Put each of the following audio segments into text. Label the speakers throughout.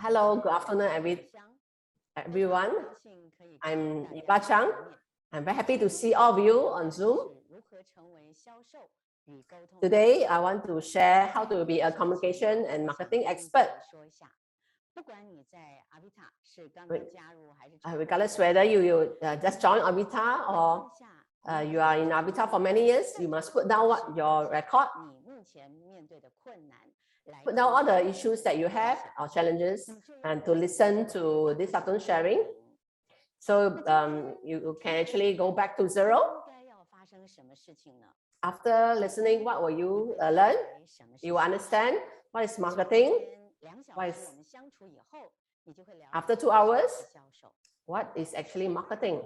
Speaker 1: Hello, good afternoon, everyone. I'm Chang. I'm very happy to see all of you on Zoom. Today, I want to share how to be a communication and marketing expert. Regardless whether you just joined Avita or you are in Avita for many years, you must put down what your record. Put down all the issues that you have or challenges and to listen to this afternoon sharing. So you can actually go back to zero. After listening, what will you learn? You will understand what is marketing. After 2 hours, what is actually marketing?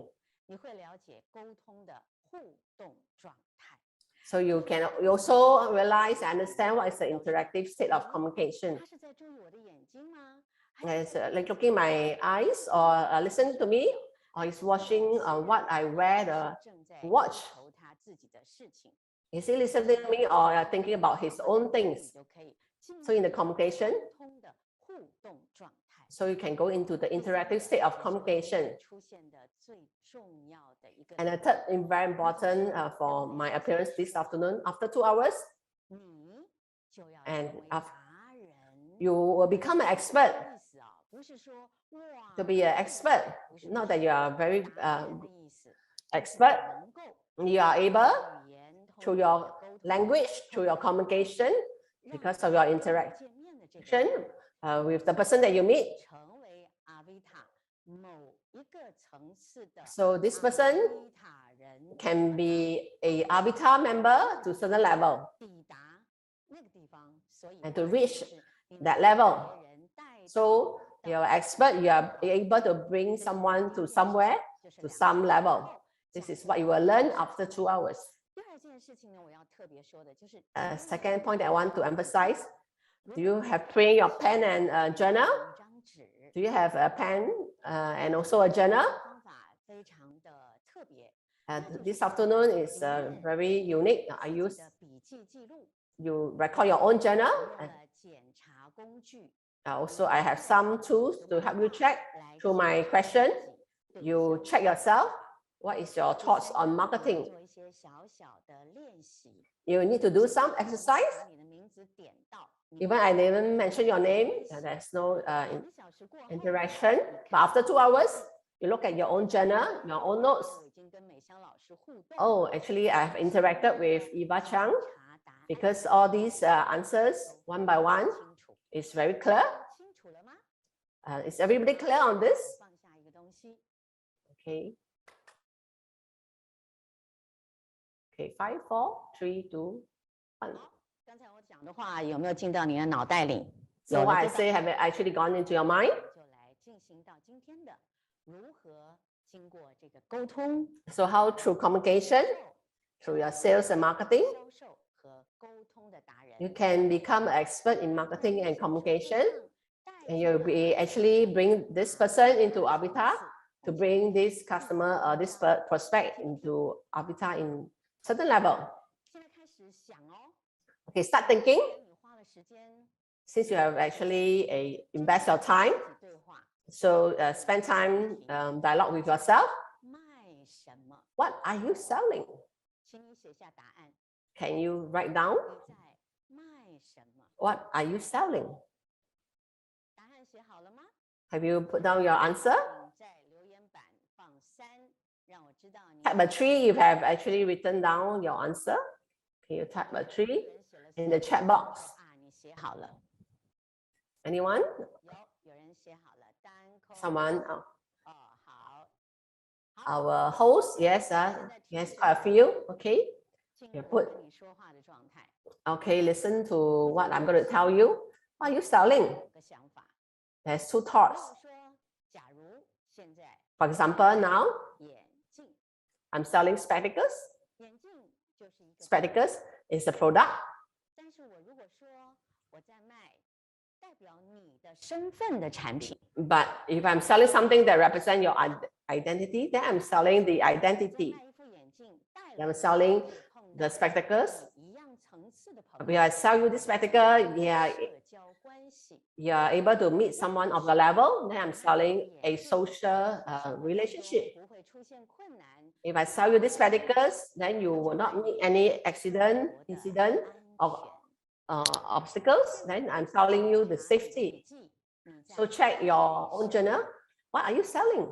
Speaker 1: So you can also realize and understand what is the interactive state of communication. It's like looking my eyes or listening to me, or is watching what I wear the watch. Is he listening to me or thinking about his own things? So in the communication, so you can go into the interactive state of communication. And the third is very important for my appearance this afternoon. After 2 hours, and you will become an expert. To be an expert, not that you are very expert, you are able through your language, through your communication, because of your interaction with the person that you meet. So this person can be a Avita member to a certain level and to reach that level. So you're an expert, you are able to bring someone to somewhere, to some level. This is what you will learn after 2 hours. Second point I want to emphasize, do you have bring your pen and journal? Do you have a pen and also a journal? This afternoon is very unique. You record your own journal. Also, I have some tools to help you check through my question. You check yourself. What is your thoughts on marketing? You need to do some exercise. Even I didn't mention your name, there's no interaction. But after 2 hours, you look at your own journal, your own notes. Oh, actually, I've interacted with Chang because all these answers, one by one, is very clear. Is everybody clear on this? Okay. Okay, 5, 4, 3, 2, 1. So what I say have actually gone into your mind? So how through communication, through your sales and marketing, you can become an expert in marketing and communication, and you'll be actually bring this person into Avita to bring this customer or this prospect into Avita in certain level. Okay, start thinking. Since you have actually invest your time, so spend time dialogue with yourself. What are you selling? Can you write down? What are you selling? Have you put down your answer? Type a 3 if you have actually written down your answer. Can you type a 3 in the chat box? Anyone? Someone? Oh. Our host, yes, yes, quite a few. Okay, you put. Okay, listen to what I'm going to tell you. What are you selling? There's 2 thoughts. For example, now I'm selling spectacles. Spectacles is a product. But if I'm selling something that represents your identity, then I'm selling the identity. I'm selling the spectacles. When I sell you this spectacle, yeah, you are able to meet someone of the level, then I'm selling a social relationship. If I sell you these spectacles, then you will not meet any incident, or obstacles, then I'm selling you the safety. So check your own journal. What are you selling?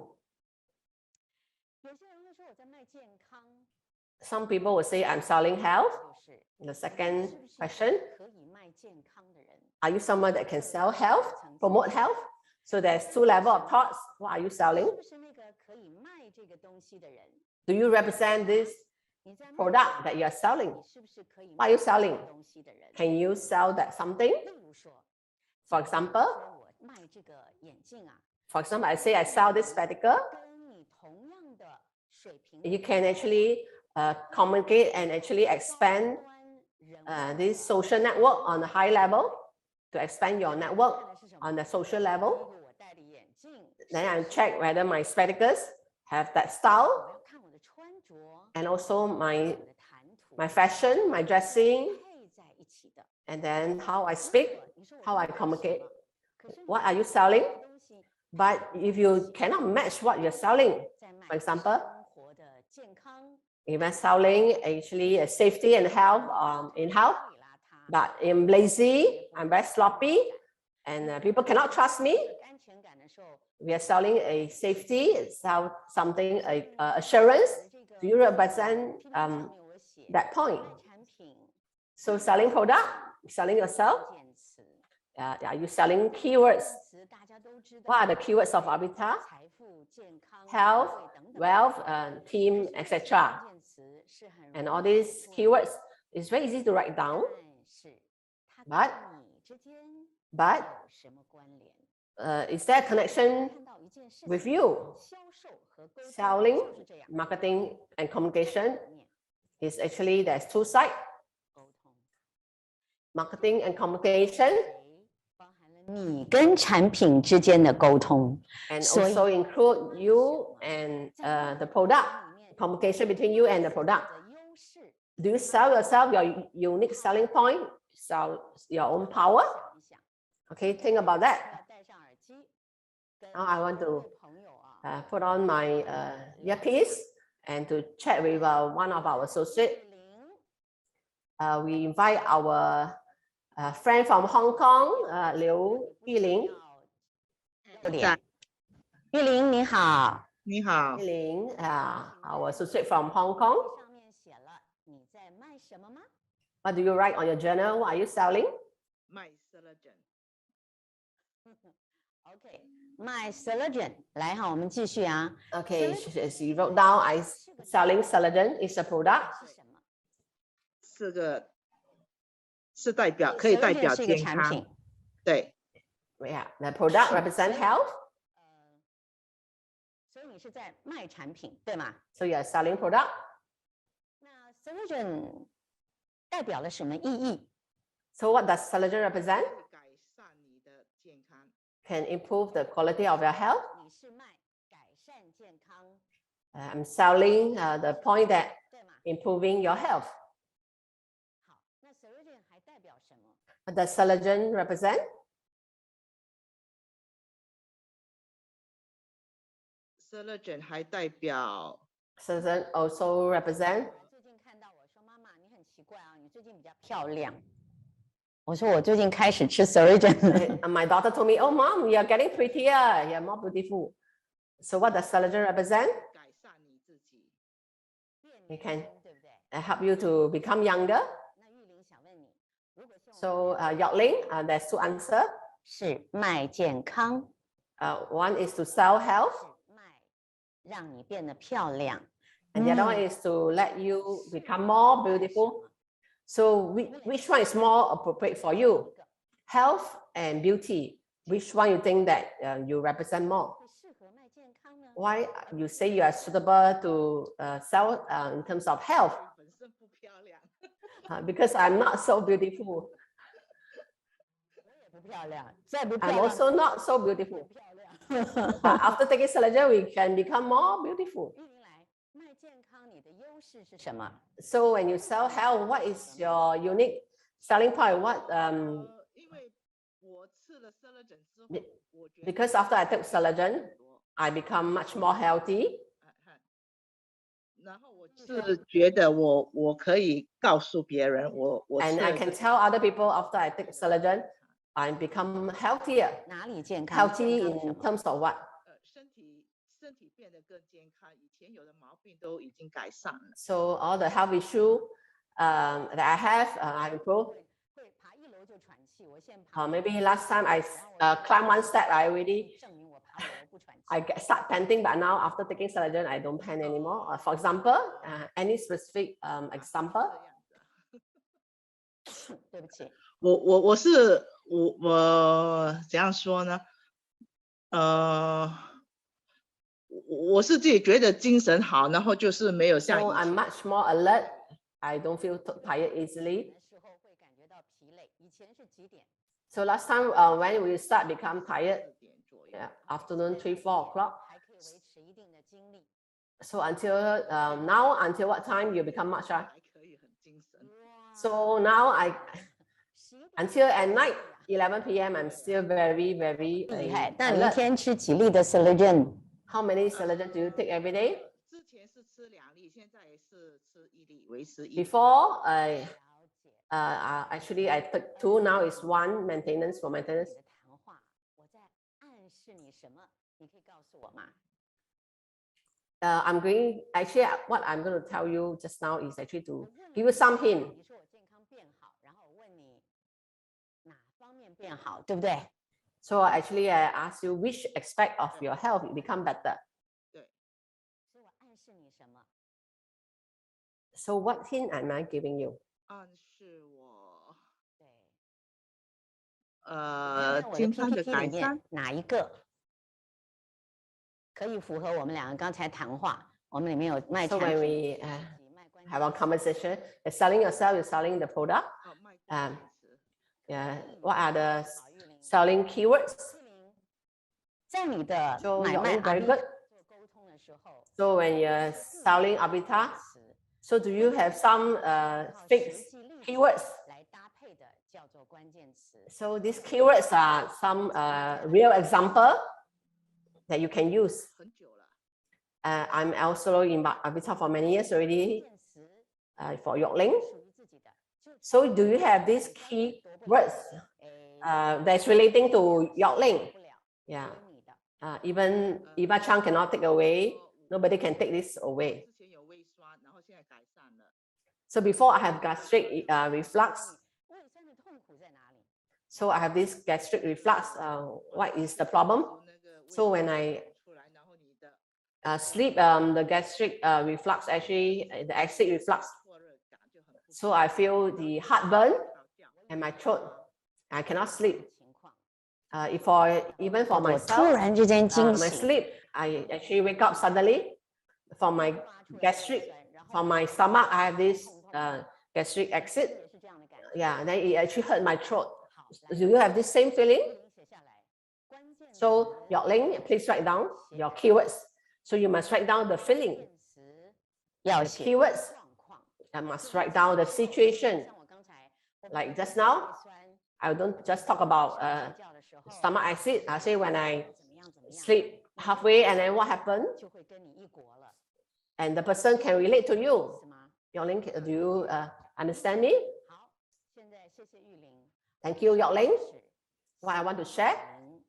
Speaker 1: Some people will say I'm selling health. The second question, are you someone that can sell health, promote health? So there's two levels of thoughts. What are you selling? Do you represent this product that you are selling? What are you selling? Can you sell that something? For example, I say I sell this spectacle. You can actually communicate and actually expand this social network on a high level, to expand your network on the social level. Then I check whether my spectacles have that style, and also my fashion, my dressing, and then how I speak, how I communicate. What are you selling? But if you cannot match what you're selling, for example, if I'm selling actually a safety and health in health, but I'm lazy, I'm very sloppy, and people cannot trust me. We are selling a safety, sell something, assurance. Do you represent that point? So selling product, selling yourself. Are you selling keywords? What are the keywords of avatar? Health, wealth, team, etc. And all these keywords, it's very easy to write down. But is there a connection with you? Selling, marketing, and communication is actually, there's two sides. Marketing and communication,
Speaker 2: 你跟产品之间的沟通
Speaker 1: and also include you and the product, communication between you and the product. Do you sell yourself, your unique selling point, sell your own power? Okay, think about that. Now I want to put on my earpiece and to chat with one of our associates. We invite our friend from Hong Kong, Liu Yuling.
Speaker 2: 玉玲你好，
Speaker 3: 你好，
Speaker 1: Yuling, our associate from Hong Kong.
Speaker 2: 上面写了你在卖什么吗？
Speaker 1: What do you write on your journal? What are you selling?
Speaker 3: 卖 collagen。
Speaker 2: OK， 卖 collagen。来哈，我们继续啊。
Speaker 1: Okay, she wrote down I selling collagen is a product.
Speaker 2: 是什么？
Speaker 3: 是个是代表可以代表
Speaker 2: 是一个
Speaker 3: 健康
Speaker 2: 产品，，
Speaker 3: 对，
Speaker 1: Yeah, the product represent health.
Speaker 2: 所以你是在卖产品，对吗？
Speaker 1: So you are selling product.
Speaker 2: 那 collagen 代表了什么意义？
Speaker 1: So what does collagen represent?
Speaker 3: 会改善你的健康。
Speaker 1: Can improve the quality of your health.
Speaker 2: 你是卖改善健康，
Speaker 1: I'm selling the point that
Speaker 2: 对吗？
Speaker 1: improving your health.
Speaker 2: 好，那 collagen 还代表什么？
Speaker 1: What does collagen represent?
Speaker 3: collagen 还代表
Speaker 1: Collagen also represent.
Speaker 2: 最近看到我说妈妈，你很奇怪啊，你最近比较漂亮。我说我最近开始吃 collagen 了。
Speaker 1: And my daughter told me, "Oh, mom, you are getting prettier. You are more beautiful." So what does collagen represent?
Speaker 3: 改善你自己。
Speaker 1: It can
Speaker 2: 对不对？
Speaker 1: help you to become younger.
Speaker 2: 那玉玲想问你，如果是我们
Speaker 1: So Yokling, there's two answers.
Speaker 2: 是卖健康，
Speaker 1: One is to sell health,
Speaker 2: 是卖让你变得漂亮。
Speaker 1: and the other one is to let you become more beautiful. So which one is more appropriate for you? Health and beauty. Which one you think that you represent more?
Speaker 2: 会适合卖健康呢？
Speaker 1: Why you say you are suitable to sell in terms of health?
Speaker 3: 本身不漂亮，
Speaker 1: Because I'm not so beautiful.
Speaker 2: 我也不漂亮，再不漂
Speaker 1: I'm
Speaker 2: 亮
Speaker 1: also not so beautiful.
Speaker 2: 漂亮。
Speaker 1: But after taking collagen, we can become more beautiful.
Speaker 2: 玉玲来，卖健康你的优势是什么？
Speaker 1: So when you sell health, what is your unique selling point? What
Speaker 3: 因为我吃
Speaker 1: Because after I took Collagen, I become much more healthy.
Speaker 3: 然后我是觉得我可以告诉别人，我
Speaker 1: And I can tell other people after I take Collagen, I become healthier.
Speaker 2: 哪里健康？
Speaker 1: Healthy
Speaker 2: 健康什
Speaker 1: in
Speaker 2: 么？
Speaker 1: terms of what?
Speaker 3: 身体变得更健康，以前有的毛病都已经改善了。
Speaker 1: So all the health issue that I have, I improve.
Speaker 2: 会爬一楼就喘气，我现在爬
Speaker 1: Maybe last time I climb one step, I already
Speaker 2: 证明我爬五楼不喘气。
Speaker 1: start panting, but now after taking Collagen, I don't pant anymore. For example, any specific example?
Speaker 2: 对不起，
Speaker 3: 我怎样说呢？我是自己觉得精神好，然后就是没有像
Speaker 1: So
Speaker 3: 以
Speaker 1: I'm
Speaker 3: 前
Speaker 1: much more alert. I don't feel tired easily.
Speaker 2: 的时候会感觉到疲累。以前是几点？
Speaker 1: So last time when we start become tired,
Speaker 3: 4点左右。
Speaker 1: afternoon 3, 4 o'clock.
Speaker 2: 还可以维持一定的精力。
Speaker 1: So until now, until what time you become much?
Speaker 3: 还可以很精神。
Speaker 1: So now until at night, 11 p.m. I'm still very
Speaker 2: 厉害。那你一
Speaker 1: alert.
Speaker 2: 天吃几粒的 Collagen？
Speaker 1: How many Collagen do you take every day?
Speaker 3: 之前是吃2粒，现在也是吃1粒，维持1粒。
Speaker 1: Before actually I took 2. Now it's 1 maintenance for maintenance.
Speaker 2: 你的谈话，我在暗示你什么？你可以告诉我吗？
Speaker 1: I'm going actually what I'm going to tell you just now is actually to give you some hint.
Speaker 2: 你说我健康变好，然后我问你哪方面变好，对不对？
Speaker 1: So actually I ask you which aspect of your health become better.
Speaker 2: 所以我暗示你什么？
Speaker 1: So what hint am I giving you?
Speaker 3: 暗示我
Speaker 2: 对，看看我的
Speaker 3: 健康的
Speaker 2: PPT
Speaker 3: 改
Speaker 2: 里面
Speaker 3: 善。
Speaker 2: 哪一个可以符合我们两个刚才谈话？我们里面有卖
Speaker 1: So
Speaker 2: 产
Speaker 1: when
Speaker 2: 品
Speaker 1: we
Speaker 2: 卖关
Speaker 1: have a conversation, you're selling yourself, you're selling the product.
Speaker 3: 卖关键词
Speaker 1: Yeah. What are the
Speaker 2: 好玉玲
Speaker 1: selling keywords?
Speaker 2: 玉玲在你的
Speaker 1: So
Speaker 2: 买
Speaker 1: you're
Speaker 2: 卖
Speaker 1: very
Speaker 2: 做
Speaker 1: good.
Speaker 2: 沟通的时候，
Speaker 1: So when you're selling Avita,
Speaker 2: 词
Speaker 1: so do you have some
Speaker 2: 靠
Speaker 1: fixed
Speaker 2: 实际例子
Speaker 1: keywords?
Speaker 2: 来搭配的叫做关键词。
Speaker 1: So these keywords are some real example that you can use.
Speaker 3: 很久了。
Speaker 1: I'm also in Avita for many years
Speaker 2: 关
Speaker 1: already
Speaker 2: 键词
Speaker 1: for Yokeling.
Speaker 2: 属于自己的，就
Speaker 1: So do you have these keywords
Speaker 2: 哎
Speaker 1: that's relating to Yokeling?
Speaker 2: 不了，
Speaker 1: Yeah.
Speaker 2: 归你的。
Speaker 1: Even Eva Chang cannot take away. Nobody can take this away.
Speaker 3: 之前有胃酸，然后现在改善了。
Speaker 1: So before I have gastric reflux.
Speaker 2: 胃酸的痛苦在哪里？
Speaker 1: So I have this gastric reflux. What is the problem?
Speaker 3: 那个胃
Speaker 1: So when I
Speaker 3: 出来，然后你的
Speaker 1: sleep, the gastric reflux actually, the acid reflux.
Speaker 3: 挫热感就很不
Speaker 1: So I feel the heartburn
Speaker 3: 好掉。
Speaker 1: and my throat. I cannot sleep.
Speaker 2: 情况，
Speaker 1: Even for
Speaker 2: 我突
Speaker 1: myself,
Speaker 2: 然之间惊
Speaker 1: my
Speaker 2: 醒，
Speaker 1: sleep, I actually wake up suddenly. From my
Speaker 2: 发出来的
Speaker 1: gastric,
Speaker 2: 胃酸然后
Speaker 1: from my stomach, I have this gastric
Speaker 2: 也
Speaker 1: acid.
Speaker 2: 是这样的感觉。
Speaker 1: Yeah, then it actually hurt my throat.
Speaker 2: 好，
Speaker 1: Do you have this same feeling?
Speaker 2: 写下来。关键词
Speaker 1: So Yokeling, please write down your keywords. So you must write down the feeling.
Speaker 2: 关键词要
Speaker 1: The
Speaker 2: 写
Speaker 1: keywords.
Speaker 2: 状况。
Speaker 1: I must write down the situation.
Speaker 2: 像我刚才
Speaker 1: Like just now,
Speaker 2: 胃酸
Speaker 1: I don't just talk about
Speaker 2: 睡觉的时候
Speaker 1: stomach acid. I say when I
Speaker 2: 怎么样怎么样，
Speaker 1: sleep halfway and then what happened?
Speaker 2: 就会跟你一国了，
Speaker 1: And the person can relate to you.
Speaker 2: 是吗？
Speaker 1: Yokeling, do you understand me?
Speaker 2: 好，现在谢谢玉玲。
Speaker 1: Thank you, Yokeling.
Speaker 2: 是
Speaker 1: What I want to share?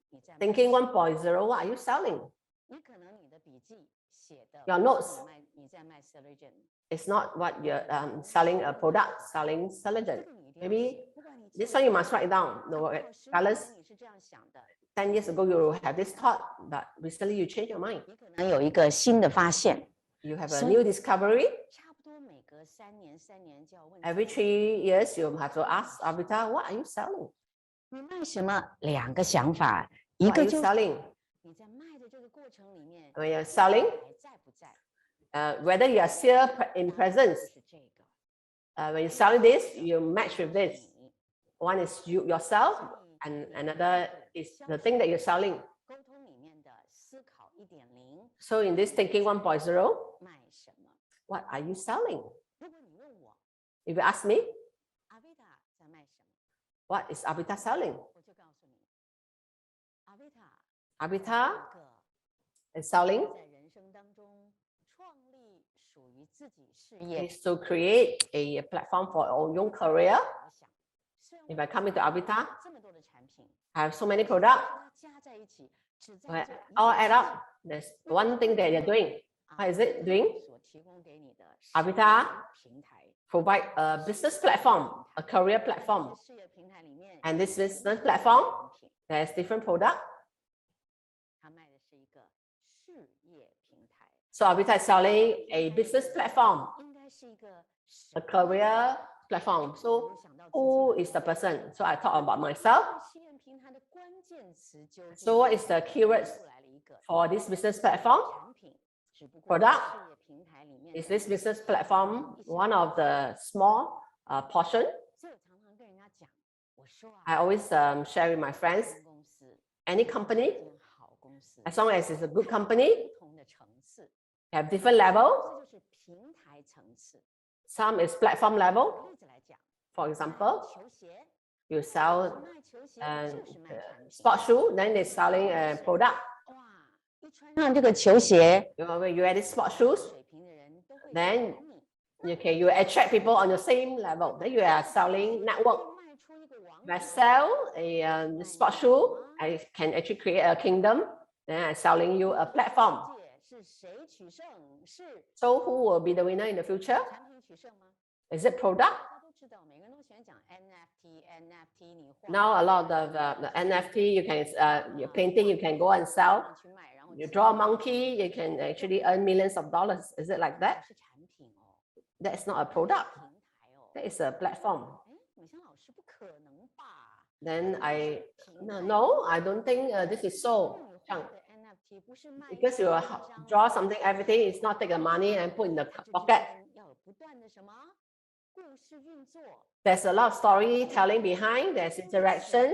Speaker 2: 你在卖
Speaker 1: Thinking 1.0, what are you selling?
Speaker 2: 你可能你的笔记写的
Speaker 1: Your
Speaker 2: 不是
Speaker 1: notes
Speaker 2: 你在卖 Collagen，
Speaker 1: It's not what you're selling a product, selling
Speaker 2: 这
Speaker 1: Collagen.
Speaker 2: 个你一定要
Speaker 1: Maybe
Speaker 2: 写。不管你
Speaker 1: this
Speaker 2: 做
Speaker 1: one you must write down. No,
Speaker 2: 10年
Speaker 1: regardless,
Speaker 2: 前你是这样想的，
Speaker 1: 10 years ago you have this thought, but recently you change your mind.
Speaker 2: 你可能有一个新的发现。
Speaker 1: You have a
Speaker 2: So-
Speaker 1: new discovery.
Speaker 2: 差不多每隔3年就要问
Speaker 1: Every 3 years you have to ask Avita, what are you selling?
Speaker 2: 你卖什么？2个想法，一
Speaker 1: What
Speaker 2: 个
Speaker 1: are you
Speaker 2: 就是
Speaker 1: selling?
Speaker 2: 你在卖的这个过程里面，
Speaker 1: When you're selling,
Speaker 2: 还在不在？
Speaker 1: whether you are still in presence.
Speaker 2: 是这个。
Speaker 1: When you're selling this, you match with this.
Speaker 2: 你
Speaker 1: One is you yourself, and another is the thing that you're selling.
Speaker 2: 沟通里面的思考1.0，
Speaker 1: So in this thinking 1.0,
Speaker 2: 卖什么？
Speaker 1: what are you selling?
Speaker 2: 如果你问我
Speaker 1: If you ask me,
Speaker 2: 阿维达在卖什么，
Speaker 1: what is Avita selling?
Speaker 2: 我就告诉你
Speaker 1: Abita is selling
Speaker 2: 在人生当中创立属于自己事业。
Speaker 1: is to create a platform for your own career.
Speaker 2: 我想，虽然
Speaker 1: If I come into Abita,
Speaker 2: 这么多的产品，
Speaker 1: I have so many products,
Speaker 2: 它加在一起，只在
Speaker 1: but
Speaker 2: 做一
Speaker 1: all
Speaker 2: 件
Speaker 1: add
Speaker 2: 事
Speaker 1: up. There's one thing that they're doing.
Speaker 2: 啊
Speaker 1: What is it doing?
Speaker 2: 所提供给你的
Speaker 1: Abita
Speaker 2: 平台，
Speaker 1: Provide a business platform, a career
Speaker 2: 这
Speaker 1: platform.
Speaker 2: 事业平台里面
Speaker 1: And this
Speaker 2: 有
Speaker 1: business platform,
Speaker 2: 产品，
Speaker 1: there's different product.
Speaker 2: 它卖的是一个事业平台，
Speaker 1: So Abita is selling a business platform,
Speaker 2: 应该是一个
Speaker 1: a career platform. So
Speaker 2: 想到自己
Speaker 1: who is the person? So I talk about myself.
Speaker 2: 事业平台的关键词究竟
Speaker 1: So what is the keywords
Speaker 2: 出来了一个
Speaker 1: for this business platform?
Speaker 2: 产品，只不过
Speaker 1: Product
Speaker 2: 事业平台里面
Speaker 1: Is
Speaker 2: 的
Speaker 1: this business platform one of the small portion?
Speaker 2: 所以我常常跟人家讲，我说啊，
Speaker 1: I always share with my friends,
Speaker 2: 这公司
Speaker 1: any
Speaker 2: 一
Speaker 1: company,
Speaker 2: 间好公司，
Speaker 1: as long as it's a good company,
Speaker 2: 不同的层次，
Speaker 1: have different level.
Speaker 2: 这就是平台层次。
Speaker 1: Some is platform
Speaker 2: 举
Speaker 1: level.
Speaker 2: 个例子来讲，
Speaker 1: For
Speaker 2: 卖
Speaker 1: example,
Speaker 2: 球鞋，
Speaker 1: you
Speaker 2: 是
Speaker 1: sell
Speaker 2: 卖球鞋，
Speaker 1: uh,
Speaker 2: 就是卖产品。
Speaker 1: sports shoe, then they're selling a product.
Speaker 2: 哇，一穿上这个球鞋，
Speaker 1: When you add sports shoes,
Speaker 2: 水平的人都会
Speaker 1: then
Speaker 2: 找你。
Speaker 1: you attract people on the same level. Then you are selling network.
Speaker 2: 卖出一个王
Speaker 1: If I
Speaker 2: 者
Speaker 1: sell a sports shoe, I can actually create a kingdom. Then I'm selling you a platform.
Speaker 2: 世界是谁取胜？是
Speaker 1: So who will be the winner in the future?
Speaker 2: 产品取胜吗？
Speaker 1: Is it product?
Speaker 2: 大家都知道，每个人都喜欢讲 NFT，你画
Speaker 1: Now a lot of the NFT, you can your painting, you can go and sell.
Speaker 2: 去卖，然后
Speaker 1: You draw a monkey, you can actually earn millions of dollars. Is it like that?
Speaker 2: 是产品哦，
Speaker 1: That's not a product.
Speaker 2: 平台哦。
Speaker 1: That is a platform.
Speaker 2: 哎，美香老师不可能吧？
Speaker 1: Then I
Speaker 2: 平
Speaker 1: no,
Speaker 2: 台
Speaker 1: no, I don't think this is
Speaker 2: 因
Speaker 1: so.
Speaker 2: 为你画
Speaker 1: Chang.
Speaker 2: 的 NFT 不是卖
Speaker 1: Because you
Speaker 2: 一张
Speaker 1: draw something, everything is not take the money and put in the
Speaker 2: 它这之
Speaker 1: pocket.
Speaker 2: 间要有不断的什么故事运作。
Speaker 1: There's a lot of storytelling behind. There's interaction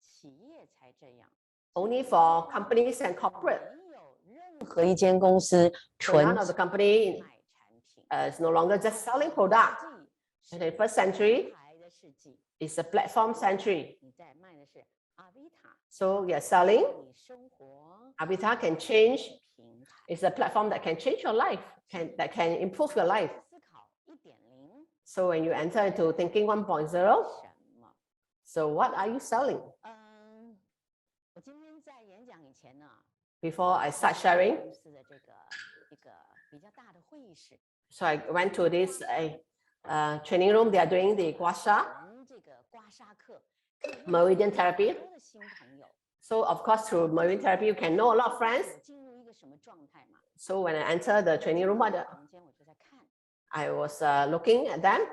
Speaker 2: 企业才这样，
Speaker 1: only for companies and corporate.
Speaker 2: 没有任何一间公司
Speaker 1: So
Speaker 2: 纯
Speaker 1: none of the company
Speaker 2: 卖产品。
Speaker 1: is no longer just selling product. In the first century,
Speaker 2: 牌的世纪，
Speaker 1: it's a platform century.
Speaker 2: 你在卖的是阿维塔，
Speaker 1: So you're selling.
Speaker 2: 你生活
Speaker 1: Avatar can change.
Speaker 2: 平台
Speaker 1: It's a platform that can change your life, that can improve your life.
Speaker 2: 思考1.0
Speaker 1: So when you enter into thinking 1.0,
Speaker 2: 什么？
Speaker 1: so what are you selling?
Speaker 2: 我今天在演讲以前呢，
Speaker 1: Before I start sharing,
Speaker 2: 公司的这个一个比较大的会议室，
Speaker 1: so I went to this training room. They are doing the guasha,
Speaker 2: 我们这个刮痧课，可以认识
Speaker 1: meridian
Speaker 2: 很
Speaker 1: therapy.
Speaker 2: 多的新朋友。
Speaker 1: So of course, through meridian therapy, you can know a lot of friends.
Speaker 2: 我进入一个什么状态嘛？
Speaker 1: So when I enter the training room,
Speaker 2: 房间我就在看，
Speaker 1: I was looking at them.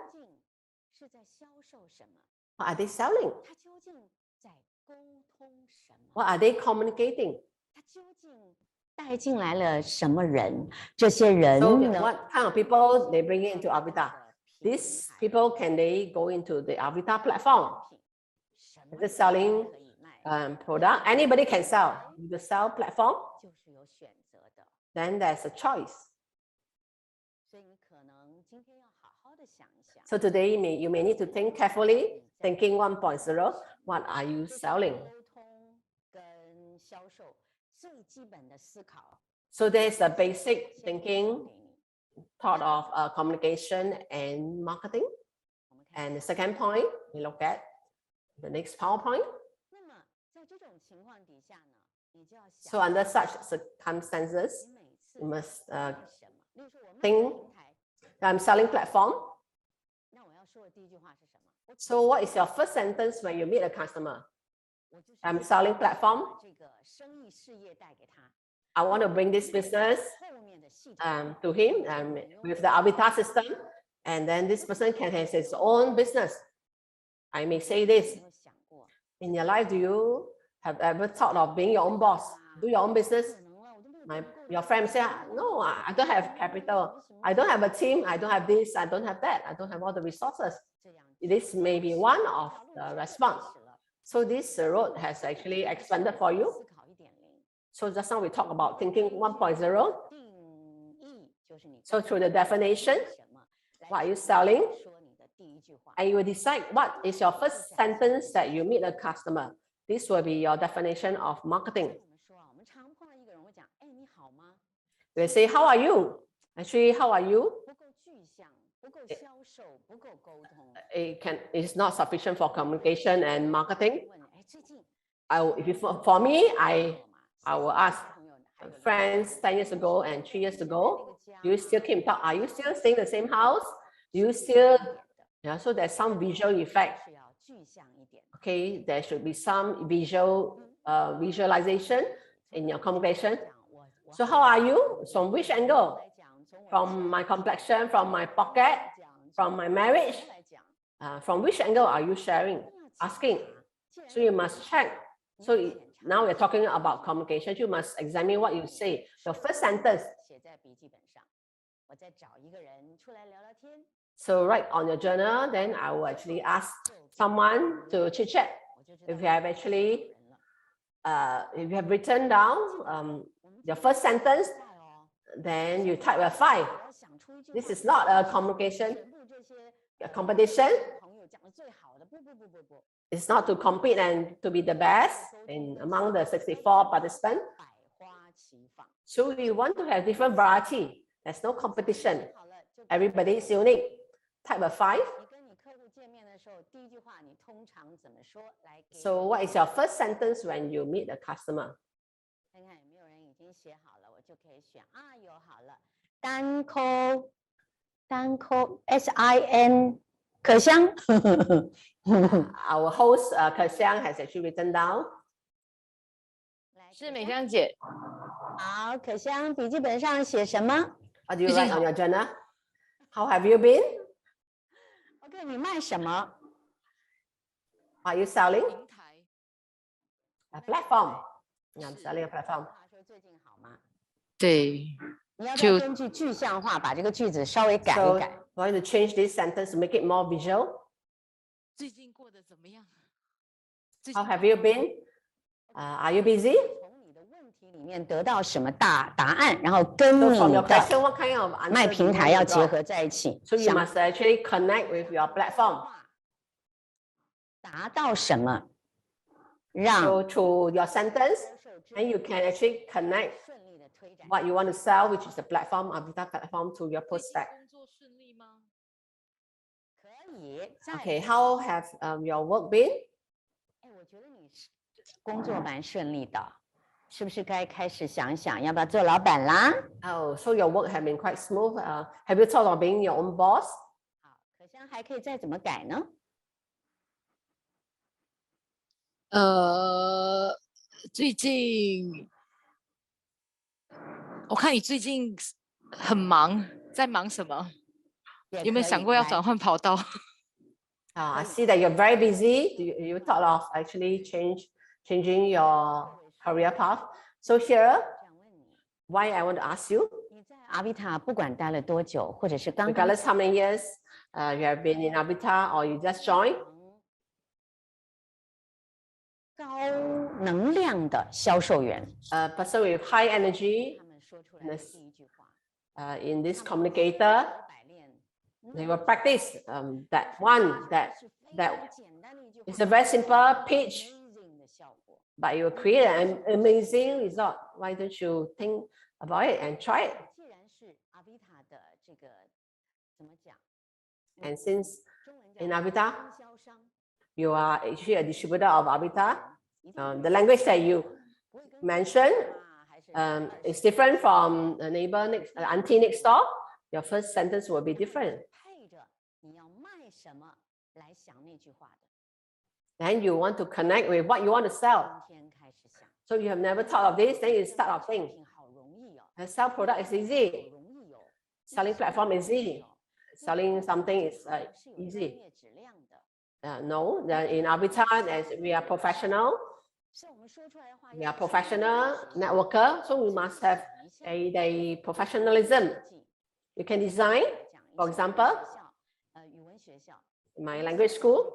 Speaker 2: 究竟是在销售什么？
Speaker 1: What are they selling?
Speaker 2: 他究竟在沟通什么？
Speaker 1: What are they communicating?
Speaker 2: 他究竟带进来了什么人？这些人
Speaker 1: So
Speaker 2: 呢？
Speaker 1: what kind of people they bring into Avatar? These people, can they go into the Avatar platform?
Speaker 2: 什么
Speaker 1: Is it selling
Speaker 2: 可以卖？
Speaker 1: product? Anybody can sell. The sell platform,
Speaker 2: 就是有选择的。
Speaker 1: then there's a choice.
Speaker 2: 所以你可能今天要好好的想一想。
Speaker 1: So today you may need to think carefully, thinking 1.0, what are you
Speaker 2: 这是
Speaker 1: selling?
Speaker 2: 沟通跟销售最基本的思考。
Speaker 1: So there's a basic
Speaker 2: 先分享
Speaker 1: thinking
Speaker 2: 给你
Speaker 1: thought of communication and marketing.
Speaker 2: 我们看
Speaker 1: And the second point, we look at the next PowerPoint.
Speaker 2: 那么在这种情况底下呢，你就要
Speaker 1: So
Speaker 2: 想
Speaker 1: under such circumstances,
Speaker 2: 你每次
Speaker 1: you must
Speaker 2: 卖什么？例如说我卖
Speaker 1: think
Speaker 2: 平台，
Speaker 1: I'm selling platform.
Speaker 2: 那我要说的第一句话是什么？我
Speaker 1: So what is your first sentence when you meet a customer?
Speaker 2: 我就是
Speaker 1: I'm
Speaker 2: 想
Speaker 1: selling platform.
Speaker 2: 把这个生意事业带给他，
Speaker 1: I want to bring this business
Speaker 2: 后面的系统
Speaker 1: to him with the avatar system. And then this person can have his own business. I may say this,
Speaker 2: 有没有想过？
Speaker 1: in your life, do you have ever thought of being your own boss? Do your own business?
Speaker 2: 可能了，我都没有
Speaker 1: Your friend say, no, I don't have capital. I don't have a team. I don't have this. I don't have that. I don't have all the resources.
Speaker 2: 这样
Speaker 1: This may be one of the response. So this road has actually expanded for you.
Speaker 2: 思考1.0
Speaker 1: So just now we talked about thinking 1.0.
Speaker 2: 定义就是你
Speaker 1: So through the definition,
Speaker 2: 什么
Speaker 1: what are you selling?
Speaker 2: 说你的第一句话。
Speaker 1: And you will decide what is your first sentence that you meet a customer. This will be your definition of marketing.
Speaker 2: 我们说啊，我们常碰到一个人会讲，哎，你好吗？
Speaker 1: They say, how are you? Actually, how are you?
Speaker 2: 不够具象，不够销售，不够沟通。
Speaker 1: It's not sufficient for communication and marketing.
Speaker 2: 问，哎，最近
Speaker 1: For me, I
Speaker 2: 我
Speaker 1: will ask friends 10 years ago and 3 years ago, do you still keep in touch? Are you still staying in the same house? Do you still, yeah, so there's some visual effect.
Speaker 2: 是要具象一点。
Speaker 1: Okay, there should be some visualization in your communication.
Speaker 2: 讲我
Speaker 1: So how are you? From which angle?
Speaker 2: 来讲，从我
Speaker 1: From my complexion, from my pocket,
Speaker 2: 讲
Speaker 1: from my marriage?
Speaker 2: 来讲，
Speaker 1: From which angle are you sharing? Asking. So you must check. So now we're talking about communication. You must examine what you say. Your first sentence.
Speaker 2: 写在笔记本上。我再找一个人出来聊聊天。
Speaker 1: So write on your journal. Then I will actually ask someone to chit chat.
Speaker 2: 我就知道
Speaker 1: If you have actually,
Speaker 2: 人了。
Speaker 1: if you have written down your first sentence,
Speaker 2: 在哦，
Speaker 1: then you type a 5.
Speaker 2: 我要想出一句
Speaker 1: This
Speaker 2: 话
Speaker 1: is not a communication
Speaker 2: 全部这些
Speaker 1: competition.
Speaker 2: 朋友讲的最好的，不，
Speaker 1: It's not to compete and to be the best in among the 64 participants.
Speaker 2: 百花齐放。
Speaker 1: So we want to have different variety. There's no competition.
Speaker 2: 好了，就
Speaker 1: Everybody is unique. Type a 5.
Speaker 2: 你跟你客户见面的时候，第一句话你通常怎么说？来给
Speaker 1: So what is your first sentence when you meet the customer?
Speaker 2: 看看有没有人已经写好了，我就可以选啊，有好了。单扣 SIN 可香。
Speaker 1: Our host, Chang, has actually written down.
Speaker 2: 来
Speaker 4: 是美香姐，
Speaker 2: 好，可香笔记本上写什么
Speaker 1: What do you
Speaker 4: 已经
Speaker 1: write on
Speaker 4: 好。
Speaker 1: your journal? How have you been?
Speaker 2: ？OK，你卖什么？
Speaker 1: Are you selling
Speaker 4: 平台
Speaker 1: a platform? Yeah, I'm selling a platform.
Speaker 2: 他说最近好吗？
Speaker 4: 对，
Speaker 2: 你要不要
Speaker 4: 就
Speaker 2: 根据具象化把这个句子稍微改
Speaker 1: So
Speaker 2: 一改？
Speaker 1: we're going to change this sentence to make it more visual.
Speaker 4: 最近过得怎么样？最
Speaker 1: How
Speaker 4: 近
Speaker 1: have you been? Are you busy?
Speaker 2: 从你的问题里面得到什么答案，然后跟
Speaker 1: So
Speaker 2: 你
Speaker 1: from your
Speaker 2: 的
Speaker 1: question, what kind of
Speaker 2: 卖
Speaker 1: answer do you
Speaker 2: 平台
Speaker 1: want
Speaker 2: 要
Speaker 1: to
Speaker 2: 结
Speaker 1: draw?
Speaker 2: 合在一起，
Speaker 1: So you
Speaker 2: 想
Speaker 1: must actually connect with your platform.
Speaker 2: 达到什么，让
Speaker 1: So through your sentence,
Speaker 2: 销售之
Speaker 1: and you can actually connect
Speaker 2: 顺利的推展。
Speaker 1: what you want to sell, which is the platform, Avita platform, to your
Speaker 4: 最近
Speaker 1: prospect.
Speaker 4: 工作顺利吗？
Speaker 2: 可以，在
Speaker 1: Okay, how have your work been?
Speaker 2: 哎，我觉得你是工作蛮顺利的，是不是该开始想一想要不要做老板啦？
Speaker 1: Oh, so your work have been quite smooth. Have you thought of being your own boss?
Speaker 2: 好，可香还可以再怎么改呢？
Speaker 4: 最近我看你最近很忙，在忙什么？有没有想过要转换跑道？
Speaker 1: I see that you're very busy. You thought of actually changing your career path. So here,
Speaker 2: 这样问你，
Speaker 1: why I want to ask you,
Speaker 2: 你在阿维塔不管待了多久，或者是刚刚
Speaker 1: regardless how many years you have been in Avita or you just joined,
Speaker 2: 高能量的销售员，
Speaker 1: a person with high energy
Speaker 2: 他们说出来的
Speaker 1: Yes.
Speaker 2: 第一句话，
Speaker 1: in this
Speaker 2: 他们
Speaker 1: communicator,
Speaker 2: 百炼
Speaker 1: they will practice that one that
Speaker 2: 是非
Speaker 1: that
Speaker 2: 常简单的一句话
Speaker 1: it's a very simple pitch,
Speaker 2: amazing 的效果。
Speaker 1: but it will create an amazing result. Why don't you think about it and try it?
Speaker 2: 既然是阿维塔的这个怎么讲？
Speaker 1: And since
Speaker 2: 中文
Speaker 1: in
Speaker 2: 叫
Speaker 1: Avita
Speaker 2: 经销商，
Speaker 1: you are actually a distributor of Avita,
Speaker 2: 一定
Speaker 1: the language that you
Speaker 2: 不会跟
Speaker 1: mentioned
Speaker 2: 还是
Speaker 1: is different from the neighbor next, auntie next door. Your first sentence will be different.
Speaker 2: 配着你要卖什么来想那句话的。
Speaker 1: Then you want to connect with what you want to sell.
Speaker 2: 今天开始想，
Speaker 1: So you have never thought of this, then you start off
Speaker 2: 产
Speaker 1: saying,
Speaker 2: 品好容易哦，
Speaker 1: sell product is
Speaker 2: 好
Speaker 1: easy.
Speaker 2: 容易哦，
Speaker 1: Selling platform is easy. Selling something is
Speaker 2: 是有专
Speaker 1: easy.
Speaker 2: 业质量的。
Speaker 1: No, in Avita, as we are professional,
Speaker 2: 所以我们说出来的话
Speaker 1: we
Speaker 2: 要
Speaker 1: are
Speaker 2: 具
Speaker 1: professional
Speaker 2: 体
Speaker 1: networker, so we must have
Speaker 2: 想一下
Speaker 1: a professionalism. You can design,
Speaker 2: 讲
Speaker 1: for
Speaker 2: 一下
Speaker 1: example
Speaker 2: 学校语文学校
Speaker 1: in my
Speaker 2: 尤其
Speaker 1: language
Speaker 2: 是
Speaker 1: school.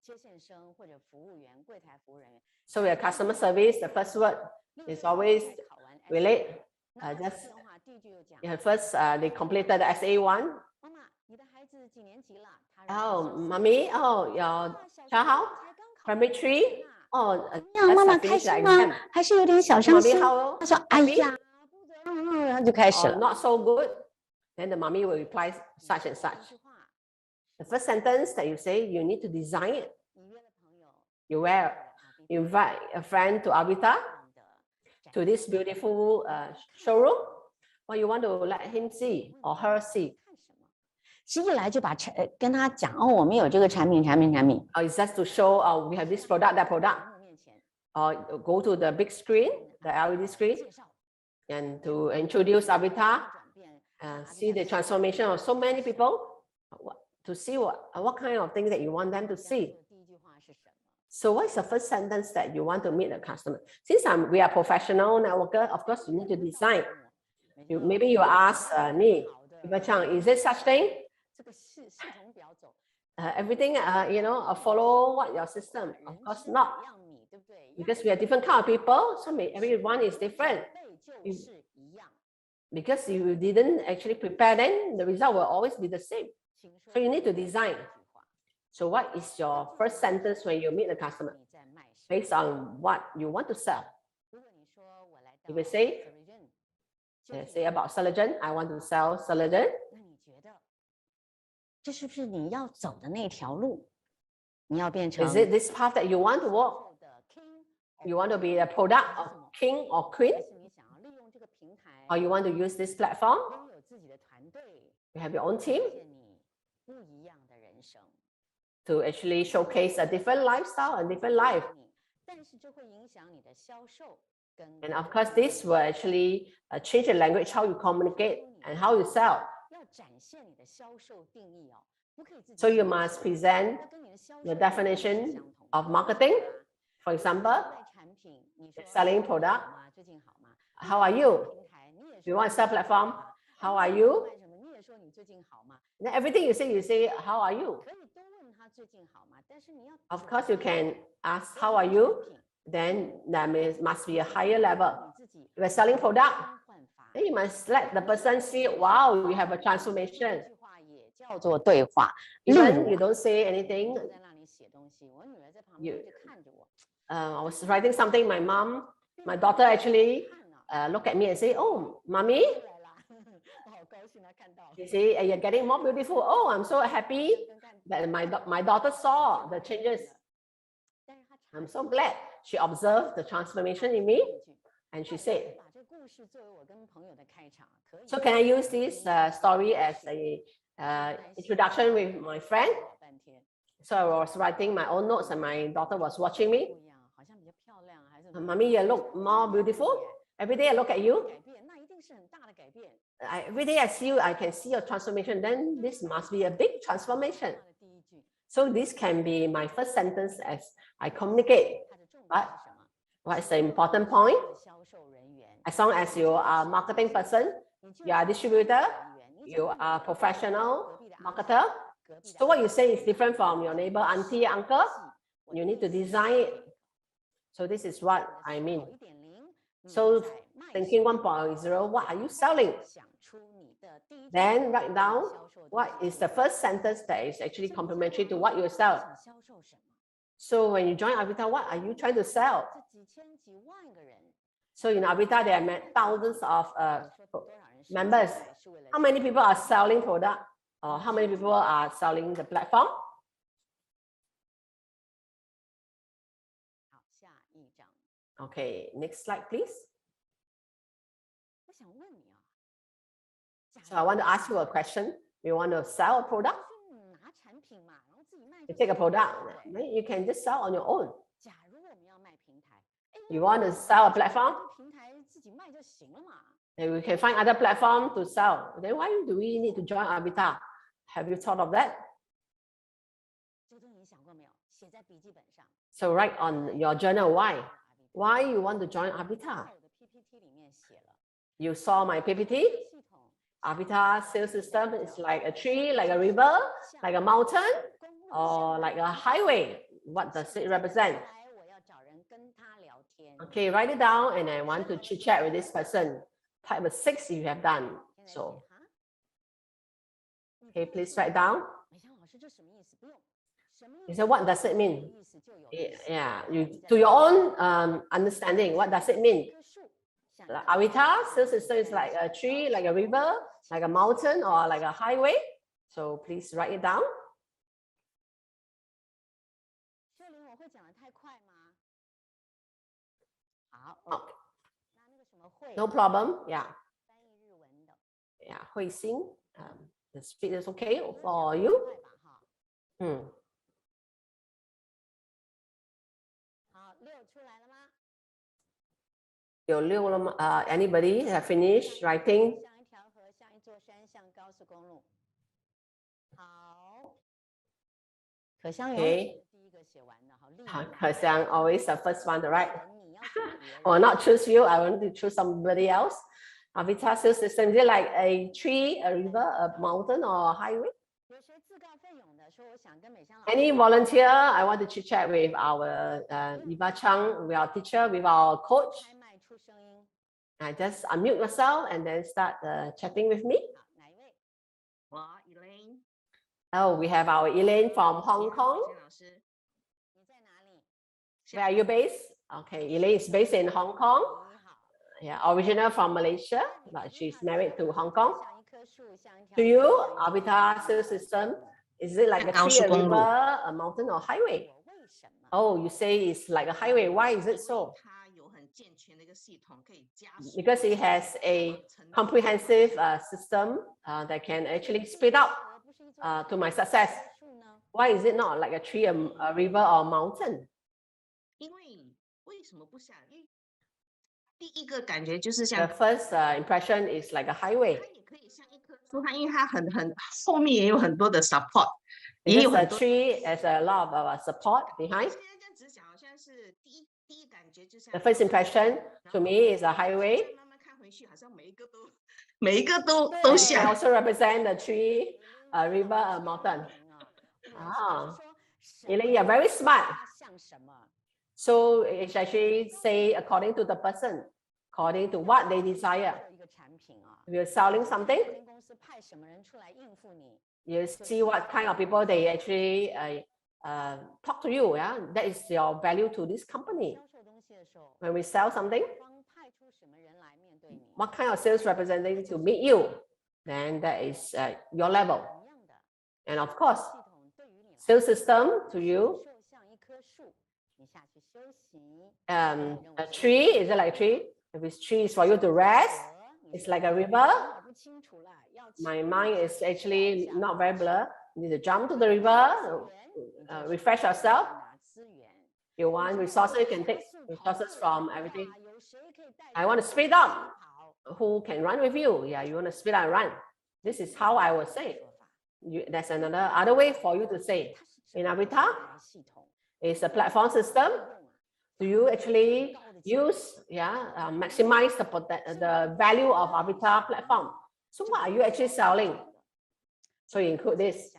Speaker 2: 这个接线生或者服务员、柜台服务人员，
Speaker 1: So we are customer service. The first word
Speaker 2: 6
Speaker 1: is always
Speaker 2: 月考完
Speaker 1: relate.
Speaker 2: SA 那
Speaker 1: just
Speaker 2: 次的话，第一句又讲
Speaker 1: Yeah, first, they completed the SA1.
Speaker 2: 妈妈，你的孩子几年级了？他说
Speaker 1: Oh, mommy, oh, your
Speaker 2: 啊小学
Speaker 1: child,
Speaker 2: 才刚考
Speaker 1: primary 3. 哦，
Speaker 2: 呀，妈妈开心吗？还是有点小伤心？他说：“哎呀，然后就开始了。
Speaker 1: Not so good. Then the mommy will reply such and such. The first sentence that you say, you need to design it. You invite a friend to Avita, to this beautiful showroom. What you want to let him see or her see?
Speaker 2: 是一来就把跟他讲哦，我们有这个产品。
Speaker 1: Or it's just to show we have this product, that product. Or go to the big screen, the LED screen, and to introduce Avita, see the transformation of so many people, to see what kind of things that you want them to see. So what's the first sentence that you want to meet the customer? Since we are professional networker, of course you need to design. Maybe you ask me, Chang, is there such thing? Everything, follow what your system? Of course not. Because we are different kind of people, so everyone is different. Because you didn't actually prepare, then the result will always be the same. So you need to design. So what is your first sentence when you meet the customer? Based on what you want to sell. You will say about Celogen, I want to sell Celogen.
Speaker 2: 这是不是你要走的那条路？你要变成
Speaker 1: Is it this path that you want to walk? You want to be a product of king or queen? Or you want to use this platform? You have your own team to actually showcase a different lifestyle, a different life. And of course, this will actually change the language, how you communicate and how you sell. So you must present the definition of marketing. For example, selling product. How are you? You want to sell platform? How are you? Then everything you say, how are you? Of course, you can ask, how are you? Then that must be a higher level. If you're selling product, then you must let the person see, wow, you have a transformation. Even you don't say anything. I was writing something, my daughter actually look at me and say, oh, mommy, she say, you're getting more beautiful. Oh, I'm so happy that my daughter saw the changes. I'm so glad she observed the transformation in me. And she said, so can I use this story as a introduction with my friend? So I was writing my own notes and my daughter was watching me. Mommy, you look more beautiful. Every day I look at you. Every day I see you, I can see your transformation. Then this must be a big transformation. So this can be my first sentence as I communicate. But what is the important point? As long as you are a marketing person, you are a distributor, you are a professional marketer. So what you say is different from your neighbor, auntie, uncle. You need to design it. So this is what I mean. So thinking 1.0, what are you selling? Then write down what is the first sentence that is actually complementary to what you sell. So when you join Avita, what are you trying to sell? So in Avita, there are thousands of members. How many people are selling product? Or how many people are selling the platform? Okay, next slide, please. So I want to ask you a question. You want to sell a product? You take a product, then you can just sell on your own. You want to sell a platform? And we can find other platform to sell. Then why do we need to join Avita? Have you thought of that? So write on your journal why. Why you want to join Avita? You saw my PPT. Avita sales system is like a tree, like a river, like a mountain, or like a highway. What does it represent? Okay, write it down, and I want to chit chat with this person. Type of 6 you have done. So, okay, please write down. You say, what does it mean? Yeah, you to your own understanding, what does it mean? Avatar sales system is like a tree, like a river, like a mountain, or like a highway. So please write it down. No problem. Yeah. Yeah, Hui Xing, the speed is okay for you. Anybody have finished writing? Okay. Xiang always the first one to write. Or not choose you, I want to choose somebody else. Avatar sales system, is it like a tree, a river, a mountain, or a highway? Any volunteer? I want to chit chat with our Eva Chang, with our teacher, with our coach. Just unmute yourself and then start chatting with me. Oh, we have our Elaine from Hong Kong. Where are you based? Okay, Elaine is based in Hong Kong. Yeah, original from Malaysia, but she's married to Hong Kong. To you, Avatar sales system, is it like a tree, a river, a mountain, or highway? Oh, you say it's like a highway. Why is it so? Because it has a comprehensive system that can actually speed up to my success. Why is it not like a tree, a river, or a mountain? The first impression is like a highway. Because a tree has a lot of support behind. The first impression to me is a highway. It also represent a tree, a river, a mountain. Elaine, you're very smart. So it's actually say according to the person, according to what they desire. If you're selling something, you see what kind of people they actually talk to you. Yeah, that is your value to this company. When we sell something, what kind of sales representative to meet you, then that is your level. And of course, sales system to you. A tree, is it like a tree? If it's tree, it's for you to rest. It's like a river. My mind is actually not very blurred. You need to jump to the river, refresh yourself. You want resources, you can take resources from everything. I want to speed up. Who can run with you? Yeah, you want to speed up and run. This is how I would say. There's other way for you to say. In Avatar, it's a platform system. Do you actually use, maximize the value of Avatar platform? So what are you actually selling? So you include this.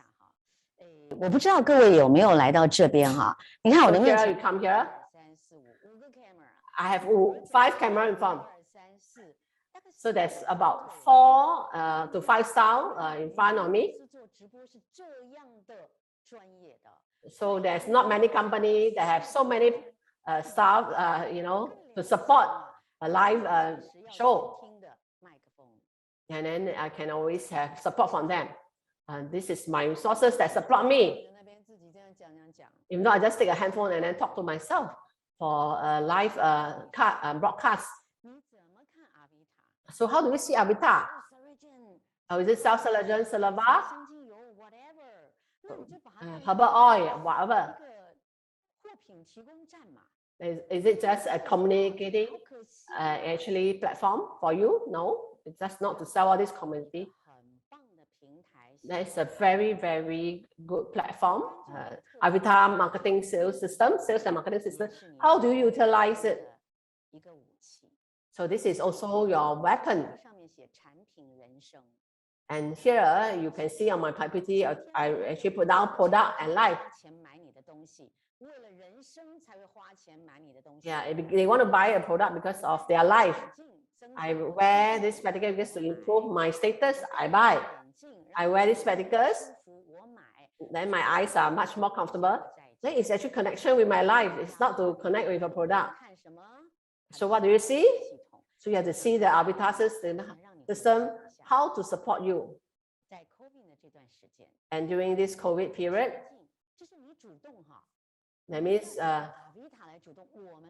Speaker 2: 我不知道各位有没有来到这边哈？你看我的面前
Speaker 1: you come here. I have 5 cameras in front. So there's about 4 to 5 styles in front of me. So there's not many companies that have so many staff, to support a live show. And then I can always have support from them. This is my resources that support me. If not, I just take a handphone and then talk to myself for a live broadcast. So how do we see Avatar? Is it self-selection, Salava, herbal oil, whatever? Is it just a communicating actually platform for you? No, it's just not to sell all this community. That is a very, very good platform. Avatar marketing sales system, sales and marketing system. How do you utilize it? So this is also your weapon. And here you can see on my PPT, I actually put down product and life. Yeah, if they want to buy a product because of their life. I wear this spectacles because to improve my status, I buy. I wear these spectacles then my eyes are much more comfortable. Then it's actually connection with my life. It's not to connect with a product. So what do you see? So you have to see the avatar system, how to support you. And during this COVID period, that means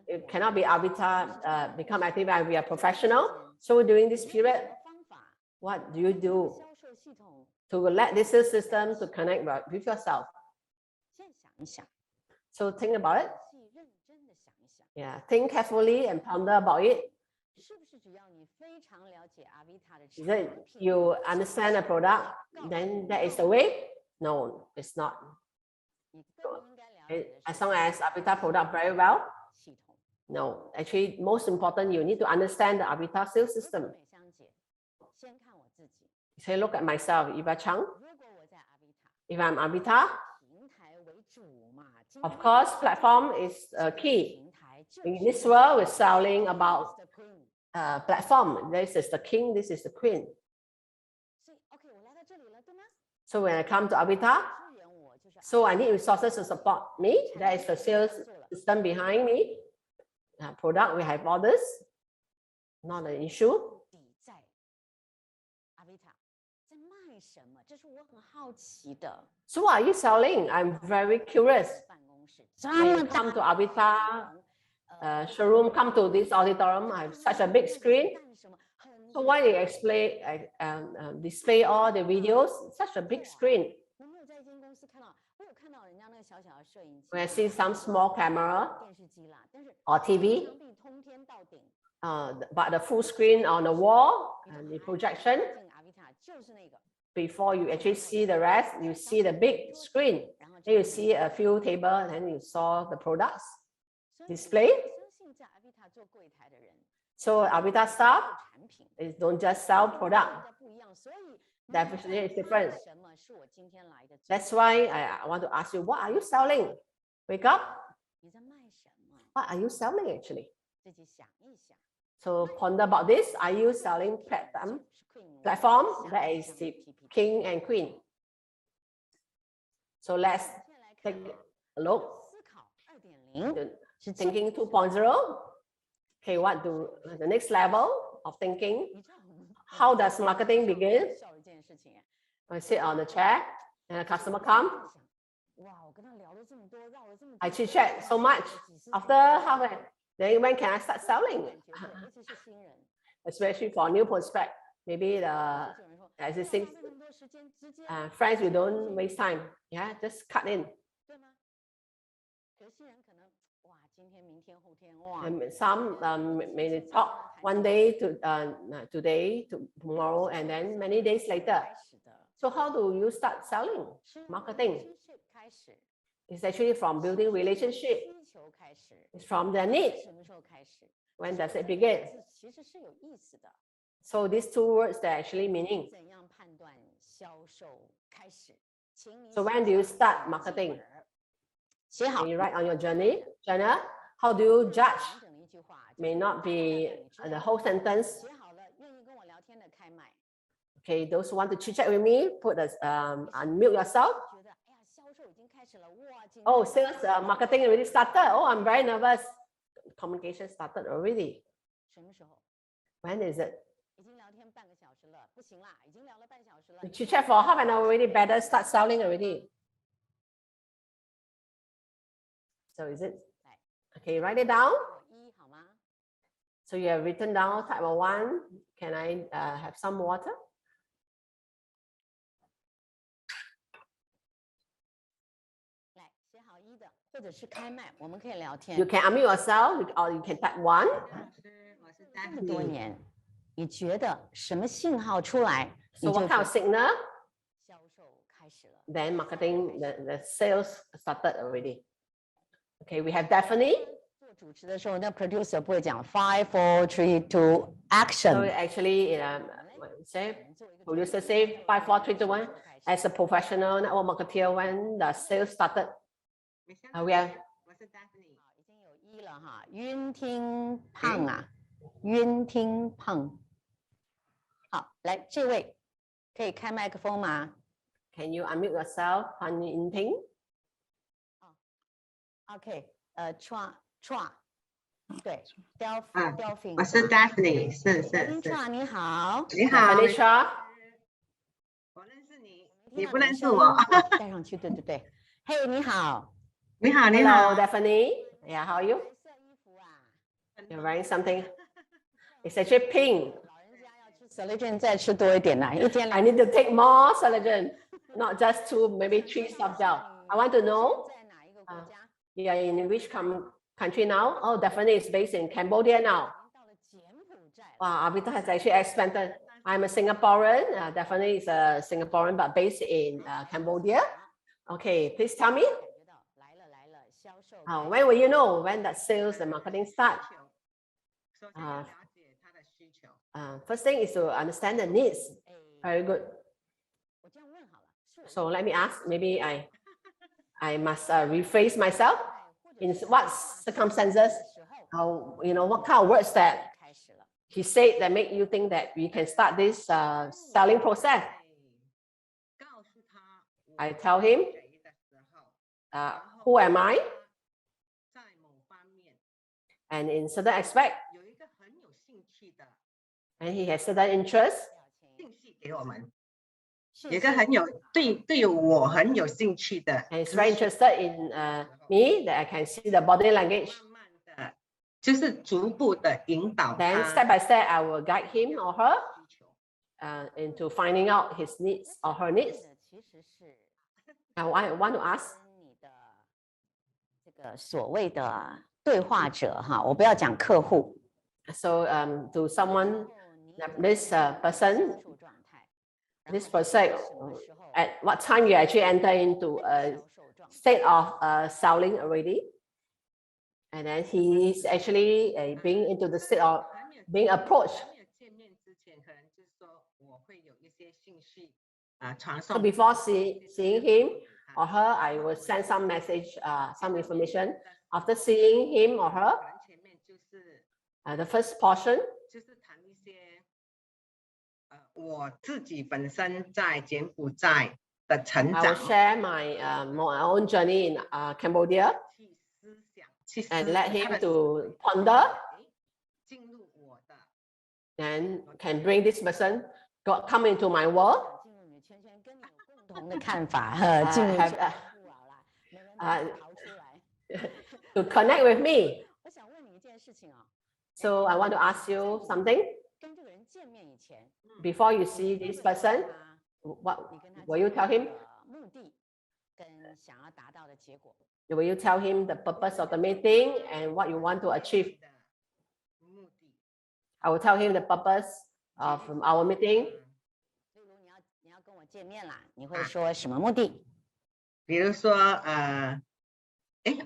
Speaker 1: it cannot be avatar become active and we are professional. So during this period, what do you do to let this system to connect with yourself? So think about it. Yeah, think carefully and ponder about it. Is it you understand a product, then that is the way? No, it's not. As long as avatar product very well, no. Actually, most important, you need to understand the avatar sales system. Say, look at myself, Eva Chang. If I'm avatar, of course, platform is key. In this world, we're selling about platform. This is the king, this is the queen. So when I come to avatar, so I need resources to support me. That is the sales system behind me. Product, we have orders, not an issue. So what are you selling? I'm very curious. When you come to avatar showroom, come to this auditorium, I have such a big screen. So why they display all the videos? Such a big screen. When I see some small camera or TV, but the full screen on the wall and the projection, before you actually see the rest, you see the big screen. Then you see a few tables, and you saw the products display. So avatar staff don't just sell product. Definitely it's different. That's why I want to ask you, what are you selling? Wake up. What are you selling actually? So ponder about this. Are you selling platform? That is the king and queen. So let's take a look. Thinking 2.0. Okay, what do the next level of thinking? How does marketing begin? I sit on the chair and a customer comes. I chit chat so much. After halfway, then when can I start selling? Especially for new prospect. Maybe the existing friends, we don't waste time. Yeah, just cut in. And some may talk one day to today to tomorrow, and then many days later. So how do you start selling? Marketing. It's actually from building relationship. It's from their need. When does it begin? So these two words, they're actually meaning. So when do you start marketing? Can you write on your journal? How do you judge? May not be the whole sentence. Okay, those who want to chit chat with me, put unmute yourself. Oh, sales marketing already started. Oh, I'm very nervous. Communication started already. When is it? You chit chat for half an hour already, better start selling already. So is it? Okay, write it down. So you have written down type of 1. Can I have some water? You can unmute yourself or you can type 1.
Speaker 2: 多年，你觉得什么信号出来？
Speaker 1: So what kind of signal? Then marketing, the sales started already. Okay, we have Daphne.
Speaker 2: 做主持的时候，那 producer 不会讲 5, 4, 3, 2, action.
Speaker 1: So actually, say producer say 5, 4, 3, 2, 1. As a professional network marketer, when the sales started, we are.
Speaker 2: 已经有1了哈，晕听胖啊，晕听胖。好，来这位可以开麦克风吗？
Speaker 1: Can you unmute yourself, Pan Yin Ping?
Speaker 2: OK，对 Delphine，
Speaker 5: 我是 Daphne，是
Speaker 2: Chang 你好，
Speaker 5: 你好，
Speaker 1: Daphne Shah.
Speaker 5: 我认识你，你不认识我。
Speaker 2: 带上去，对。嘿，你好，
Speaker 5: 你好，你
Speaker 1: Hello,
Speaker 5: 好。
Speaker 1: Daphne. Yeah, how are you?
Speaker 2: 色衣服啊，
Speaker 1: You're wearing something. It's actually pink.
Speaker 2: 老人家要吃 Celine 再吃多一点啦，一天
Speaker 1: I need to take more collagen, not just 2, maybe 3 stuff down. I want to know
Speaker 2: 在哪一个国家？
Speaker 1: you are in which country now? Oh, definitely it's based in Cambodia now.
Speaker 2: 到了柬埔寨，
Speaker 1: Wow, Avita has actually expanded. I'm a Singaporean, definitely is a Singaporean, but based in Cambodia. Okay, please tell me,
Speaker 2: 感觉到来了，销售。
Speaker 1: when will you know when that sales and marketing start?
Speaker 5: 首先要了解他的需求。
Speaker 1: First thing is to understand the needs. Very good.
Speaker 2: 我这样问好了，是
Speaker 1: So let me ask, maybe I must rephrase myself. In what circumstances, what kind of words that
Speaker 2: 开始了。
Speaker 1: he said that make you think that we can start this selling process?
Speaker 5: 告诉他
Speaker 1: I tell him,
Speaker 5: 谁的时候，
Speaker 1: who am I?
Speaker 5: 在某方面
Speaker 1: And in certain aspect,
Speaker 5: 有一个很有兴趣的
Speaker 1: and he has certain interests,
Speaker 5: 信息给我们，有一个对我很有兴趣的，
Speaker 1: and he's very interested in me, that I can see the body language.
Speaker 5: 慢慢的，就是逐步的引导
Speaker 1: Then
Speaker 5: 他
Speaker 1: step by step, I will guide him or her
Speaker 5: 需求。
Speaker 1: into finding out his needs or her needs.
Speaker 2: 其实是
Speaker 1: Now, I want to ask,
Speaker 2: 跟你的这个所谓的对话者哈，我不要讲客户。
Speaker 1: so to someone, this person,
Speaker 2: 销售状态
Speaker 1: this person,
Speaker 2: 什么时候
Speaker 1: at what time you actually enter into a
Speaker 2: 销售状态
Speaker 1: state of selling already, and then he is actually being into the state of being approached.
Speaker 5: 还没有见面之前，可能就是说我会有一些信息传
Speaker 1: So
Speaker 5: 送。
Speaker 1: before seeing him or her, I will send some message, some information. After seeing him or her,
Speaker 5: 可能前面就是
Speaker 1: the first portion,
Speaker 5: 就是谈一些我自己本身在柬埔寨的成
Speaker 1: I
Speaker 5: 长
Speaker 1: will，share my own journey in Cambodia
Speaker 5: 去思想，去思
Speaker 1: and let
Speaker 5: 他
Speaker 1: him
Speaker 5: 的
Speaker 1: to ponder
Speaker 5: 进入我的
Speaker 1: and can bring this person come into my world.
Speaker 2: 进入你的圈圈，跟你有共同的看法，进入
Speaker 1: have
Speaker 2: 这个不扰啦，每个人都要逃出来。
Speaker 1: to connect with me.
Speaker 2: 我想问你一件事情啊，
Speaker 1: So I want to ask you something.
Speaker 2: 跟这个人见面以前，
Speaker 1: Before you see this person,
Speaker 2: 他
Speaker 1: what
Speaker 2: 你跟他
Speaker 1: will you tell him?
Speaker 2: 讲你的目的跟想要达到的结果。
Speaker 1: Will you tell him the purpose of the meeting and what you want to achieve?
Speaker 5: 的目的。
Speaker 1: I will tell him the purpose of our meeting.
Speaker 2: 例如你要跟我见面啦，你会说什么目的？
Speaker 5: 比如说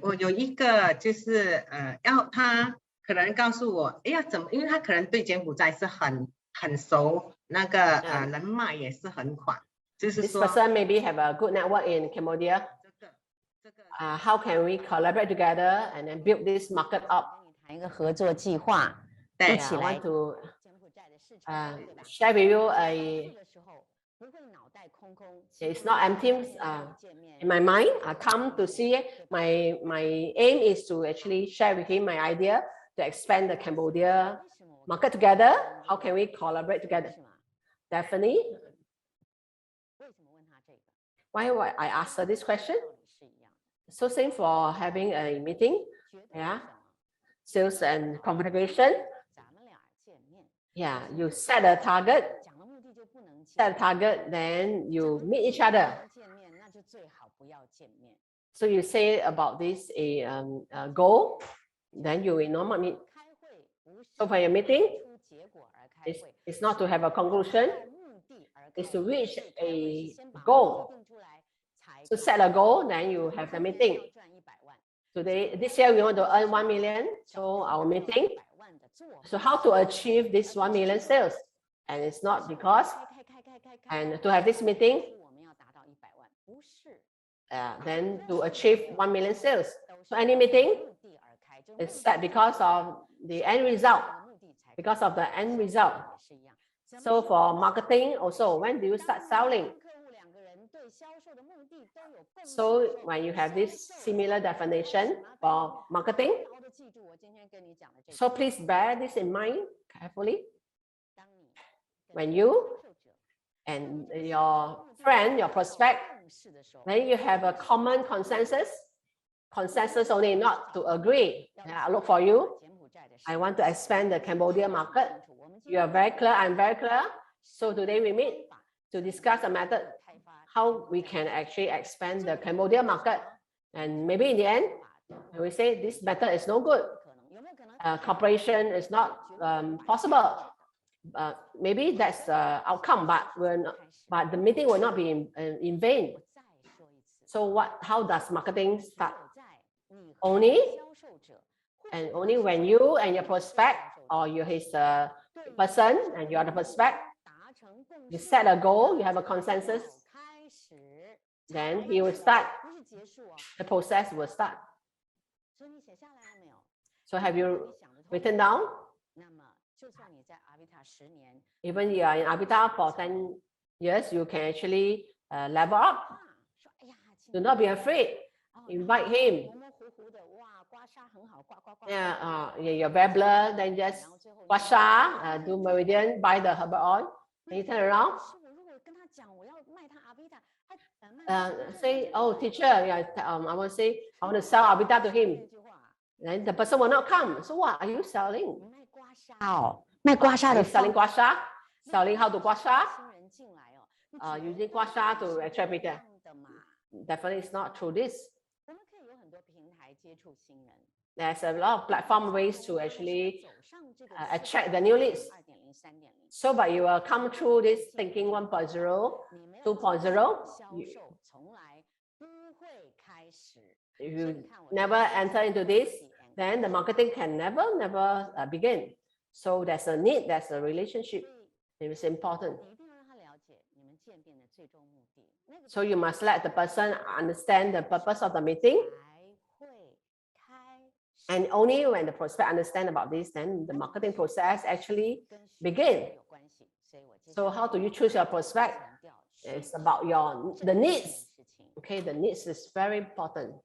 Speaker 5: 我有一个就是要他可能告诉我，要怎么，因为他可能对柬埔寨是很熟，那个人脉也是很广，就是
Speaker 1: This
Speaker 5: 说
Speaker 1: person maybe have a good network in Cambodia.
Speaker 5: 这个
Speaker 1: How can we collaborate together and then build this market up?
Speaker 2: 跟你谈一个合作计划，
Speaker 5: 对
Speaker 2: 一起
Speaker 1: I
Speaker 2: 来
Speaker 1: want to
Speaker 2: 柬埔寨的市场，对吧？
Speaker 1: share with you
Speaker 2: 去的时候不会脑袋空空。
Speaker 1: it's not empty
Speaker 2: 见面
Speaker 1: in my mind. I come to see my aim is to actually share with him my idea to expand the Cambodia
Speaker 2: 为什么我
Speaker 1: market together. How can we collaborate together?
Speaker 2: 是吗？
Speaker 1: Definitely.
Speaker 2: 为什么问他这个？
Speaker 1: Why would I ask her this question?
Speaker 2: 道理是一样的。
Speaker 1: So same for having a meeting,
Speaker 2: 绝对
Speaker 1: Yeah.
Speaker 2: 是什么？
Speaker 1: sales and communication.
Speaker 2: 咱们俩见面，
Speaker 1: Yeah, you set a target,
Speaker 2: 讲了目的就不能见
Speaker 1: set a target, then you meet each other.
Speaker 2: 见面那就最好不要见面。
Speaker 1: So you say about this a goal, then you will not meet.
Speaker 2: 开会不是
Speaker 1: So for your meeting,
Speaker 2: 出结果而开
Speaker 1: it's,
Speaker 2: 会，
Speaker 1: it's not to have a conclusion,
Speaker 2: 为目的而开
Speaker 1: it's to
Speaker 2: 会
Speaker 1: reach
Speaker 2: 是开会
Speaker 1: a
Speaker 2: 是先把
Speaker 1: goal.
Speaker 2: 目的定出来才
Speaker 1: So
Speaker 2: 开
Speaker 1: set a goal, then you have the
Speaker 2: 今天
Speaker 1: meeting.
Speaker 2: 要赚100万
Speaker 1: Today, this year we want to earn 1 million. So our meeting.
Speaker 2: 100万的做法
Speaker 1: So how to achieve this 1 million sales? And it's not because,
Speaker 2: 开
Speaker 1: and to have this meeting,
Speaker 2: 是我们要达到100万，不是
Speaker 1: then to achieve 1 million sales.
Speaker 2: 都是
Speaker 1: So any meeting
Speaker 2: 为目的而开，这个
Speaker 1: is
Speaker 2: 目
Speaker 1: set
Speaker 2: 的
Speaker 1: because of the end result,
Speaker 2: 这个目的才开
Speaker 1: because of the end result.
Speaker 2: 也是一样。
Speaker 1: So for marketing also, when do you start selling?
Speaker 2: 跟客户2个人对
Speaker 1: So when you have this similar definition for marketing, so please bear this in mind carefully. When you and your friend, your prospect, then you have a common consensus only, not to agree. I look for you. I want to expand the Cambodia market. You are very clear, I'm very clear. So today we meet to discuss a method how we can actually expand the Cambodia market. And maybe in the end, we say this method is no good. Cooperation is not possible. Maybe that's the outcome, but the meeting will not be in vain. So how does marketing start? Only when you and your prospect, or his person and you are the prospect, you set a goal, you have a consensus, then he will start, the process will start. So have you written down? Even you are in Avita for 10 years, you can actually level up. Do not be afraid. Invite him. Yeah, you're very blurred, then just guasha, do meridian, buy the herbal oil. Then you turn around. Say, oh, teacher, yeah, I want to say, I want to sell Avita to him. Then the person will not come. So what are you selling? Are you selling guasha? Selling how to guasha? Using guasha to attract people. Definitely it's not through this. There's a lot of platform ways to actually attract the new leads. So, but you will come through this thinking 1.0, 2.0. If you never enter into this, then the marketing can never begin. So there's a need, there's a relationship. It is important. So you must let the person understand the purpose of the meeting. And only when the prospect understand about this, then the marketing process actually begin. So how do you choose your prospect? It's about the needs. Okay, the needs is very important.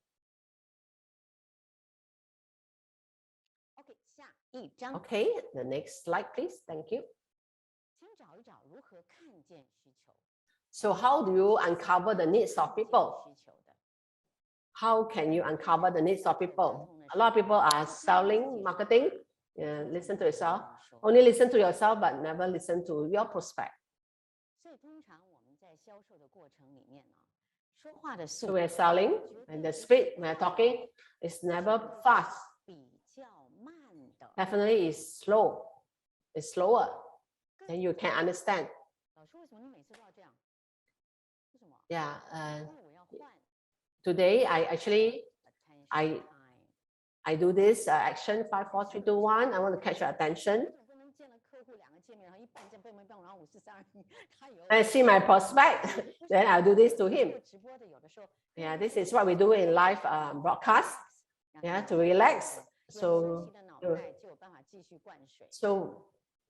Speaker 1: Okay, the next slide, please. Thank you. So how do you uncover the needs of people? How can you uncover the needs of people? A lot of people are selling, marketing. Listen to yourself. Only listen to yourself, but never listen to your prospect. So we're selling, and the speed we're talking is never fast. Definitely is slow. It's slower. Then you can understand. Yeah. Today I do this action 5, 4, 3, 2, 1. I want to catch your attention. I see my prospect, then I'll do this to him. Yeah, this is what we do in live broadcast. Yeah, to relax. So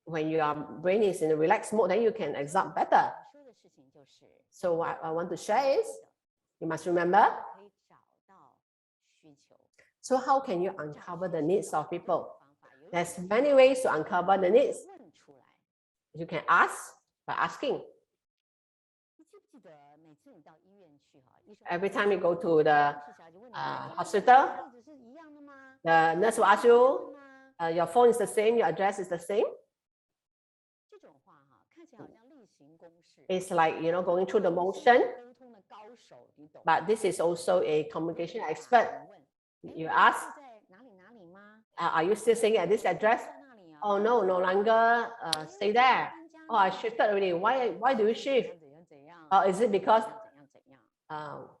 Speaker 1: when your brain is in a relaxed mode, then you can absorb better. So what I want to share is, you must remember. So how can you uncover the needs of people? There's many ways to uncover the needs. You can ask by asking. Every time you go to the hospital, the nurse will ask you, your phone is the same, your address is the same. It's like, going through the motion. But this is also a communication expert. You ask, are you still staying at this address? Oh, no longer stay there. Oh, I shifted already. Why do you shift? Is it because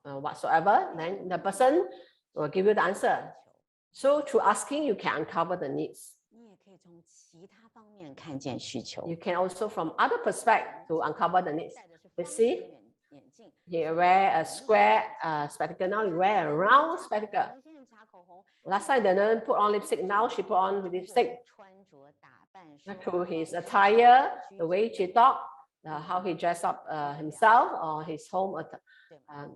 Speaker 1: whatsoever? Then the person will give you the answer. So through asking, you can uncover the needs. You can also from other perspectives to uncover the needs. You see, he wear a square spectacle, now you wear a round spectacle. Last time the nun put on lipstick, now she put on lipstick. Through his attire, the way she talk, how he dress up himself or his home,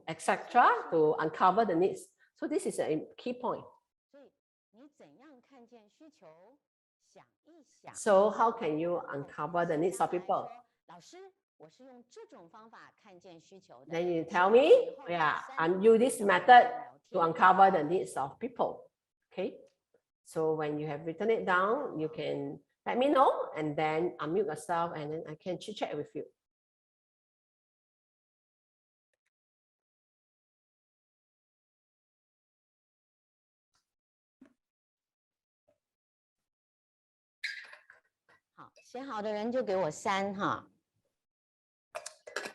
Speaker 1: etc., to uncover the needs. So this is a key point. So how can you uncover the needs of people? Then you tell me, yeah, and use this method to uncover the needs of people. Okay. So when you have written it down, you can let me know and then unmute yourself and then I can chit chat with you.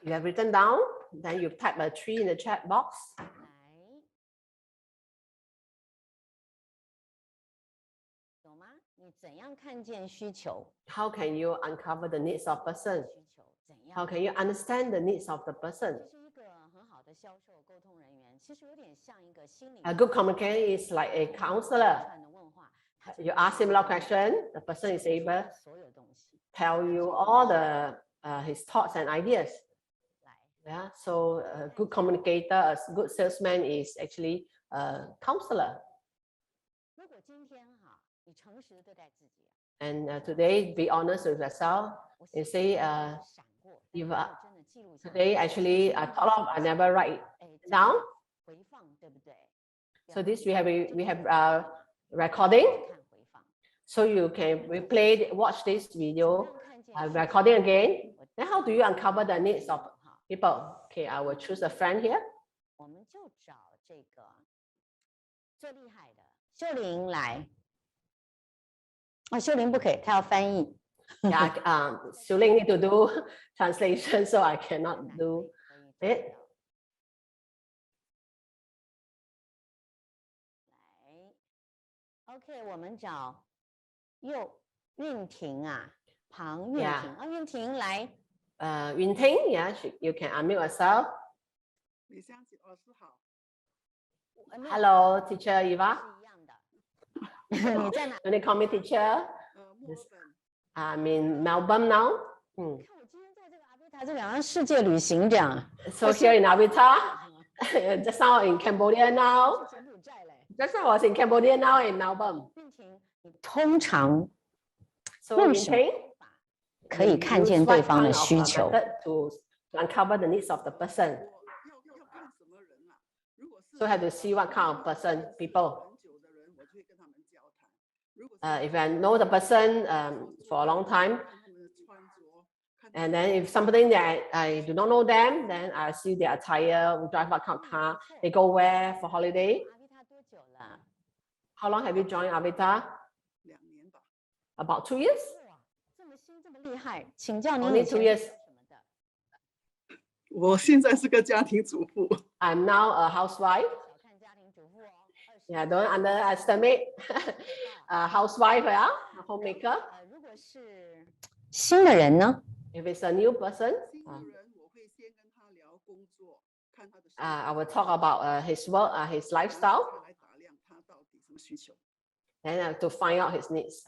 Speaker 1: You have written down, then you type a 3 in the chat box. How can you uncover the needs of person? How can you understand the needs of the person? A good communicator is like a counselor. You ask him a lot of questions, the person is able to tell you all the his thoughts and ideas. Yeah, so a good communicator, a good salesman is actually a counselor. And today, be honest with yourself. You say, today actually I thought of, I never write down. So this we have recording. So you can replay, watch this video, recording again. Then how do you uncover the needs of people? Okay, I will choose a friend here. Yeah, Xiuling need to do translation, so I cannot do it.
Speaker 2: Okay, 我们找韵婷啊，庞韵婷。韵婷来。
Speaker 1: Yun Ting, yeah, you can unmute yourself. Hello, teacher Eva. When they call me teacher, I'm in Melbourne now. So here in Avatar, just now in Cambodia now. Just now I was in Cambodia now in Melbourne.
Speaker 2: 通常
Speaker 1: So Yun Ting,
Speaker 2: 可以看见对方的需求。
Speaker 1: to uncover the needs of the person. So have to see what kind of person, people. If I know the person for a long time, and then if something that I do not know them, then I see their attire, drive what kind of car, they go where for holiday. How long have you joined Avita? About 2 years. Only 2 years.
Speaker 6: 我现在是个家庭主妇。
Speaker 1: I'm now a housewife. Yeah, don't underestimate a housewife, yeah, a homemaker.
Speaker 2: 如果是新的人呢？
Speaker 1: If it's a new person, I will talk about his work, his lifestyle, and to find out his needs.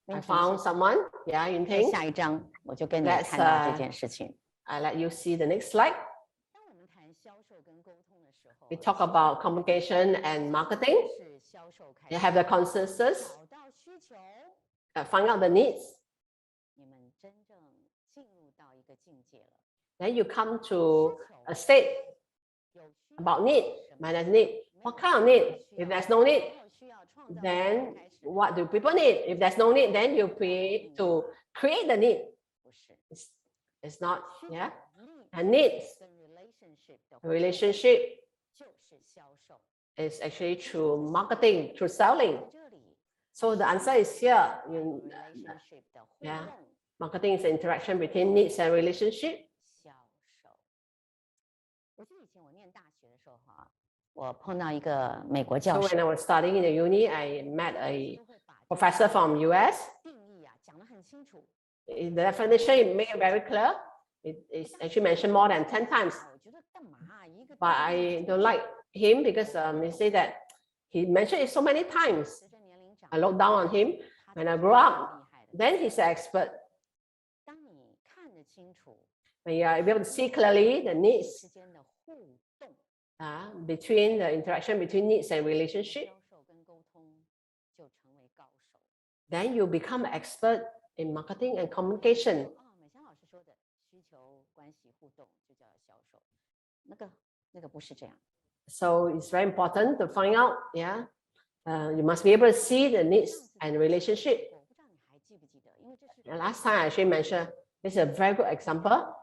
Speaker 1: I found someone, yeah, Yun Ting.
Speaker 2: 下一章我就跟你看到这件事情。
Speaker 1: I let you see the next slide. We talk about communication and marketing. You have the consensus. Find out the needs. Then you come to a state about need. Minus need. What kind of need? If there's no need, then what do people need? If there's no need, then you create the need. It's not, yeah. And needs, relationship is actually through marketing, through selling. So the answer is here. Yeah, marketing is the interaction between needs and relationship. So when I was studying in the uni, I met a professor from US. The definition it made it very clear. It is actually mentioned more than 10 times. But I don't like him because he said that he mentioned it so many times. I looked down on him when I grew up. Then he's an expert. When you are able to see clearly the needs between the interaction between needs and relationship, then you become an expert in marketing and communication. So it's very important to find out, you must be able to see the needs and relationship. And last time I actually mentioned, this is a very good example.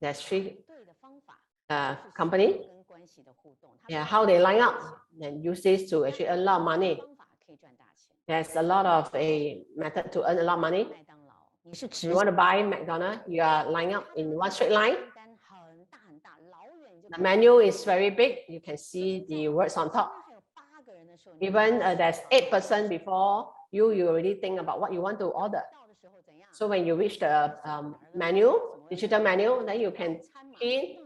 Speaker 1: There's 3 company, how they line up and use this to actually earn a lot of money. There's a lot of a method to earn a lot of money. You want to buy McDonald's, you are lining up in one straight line. The menu is very big. You can see the words on top. Even there's 8 person before you already think about what you want to order. So when you reach the menu, digital menu, then you can key.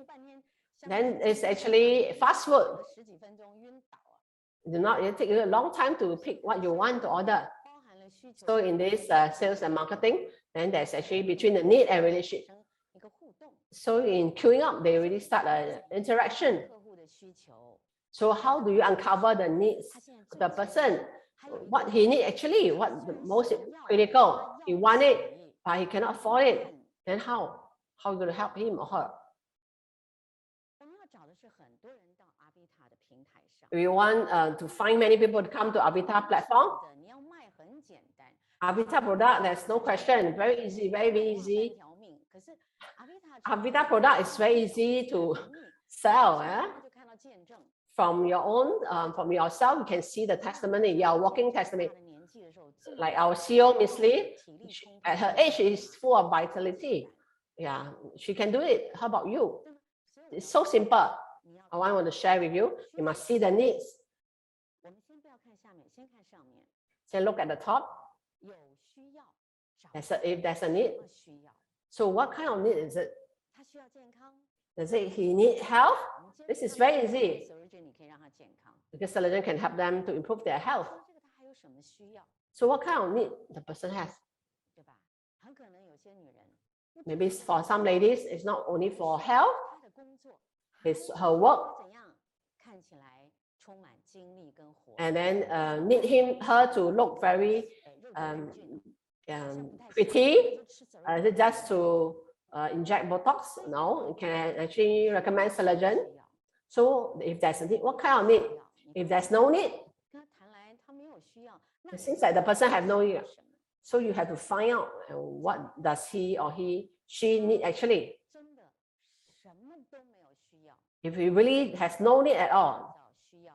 Speaker 1: Then it's actually fast food. It takes you a long time to pick what you want to order. So in this sales and marketing, then there's actually between the need and relationship. So in queuing up, they already start an interaction. So how do you uncover the needs of the person? What he needs actually, what the most critical? He wants it, but he cannot afford it. Then how? How are you going to help him or her? We want to find many people to come to Avita platform. Avita product, there's no question, very easy, very easy. Avita product is very easy to sell. From your own, from yourself, you can see the testimony, your walking testimony. Like our CEO, Miss Lee, at her age, she is full of vitality. She can do it. How about you? It's so simple. I want to share with you. You must see the needs. So look at the top. If there's a need. So what kind of need is it? Does it he need health? This is very easy. Because surgeon can help them to improve their health. So what kind of need the person has? Maybe for some ladies, it's not only for health. It's her work. And then need her to look very pretty. Is it just to inject Botox? No, you can actually recommend surgeon. So if there's a need, what kind of need? If there's no need, it seems like the person have no need. So you have to find out what does he or she need actually. If he really has no need at all,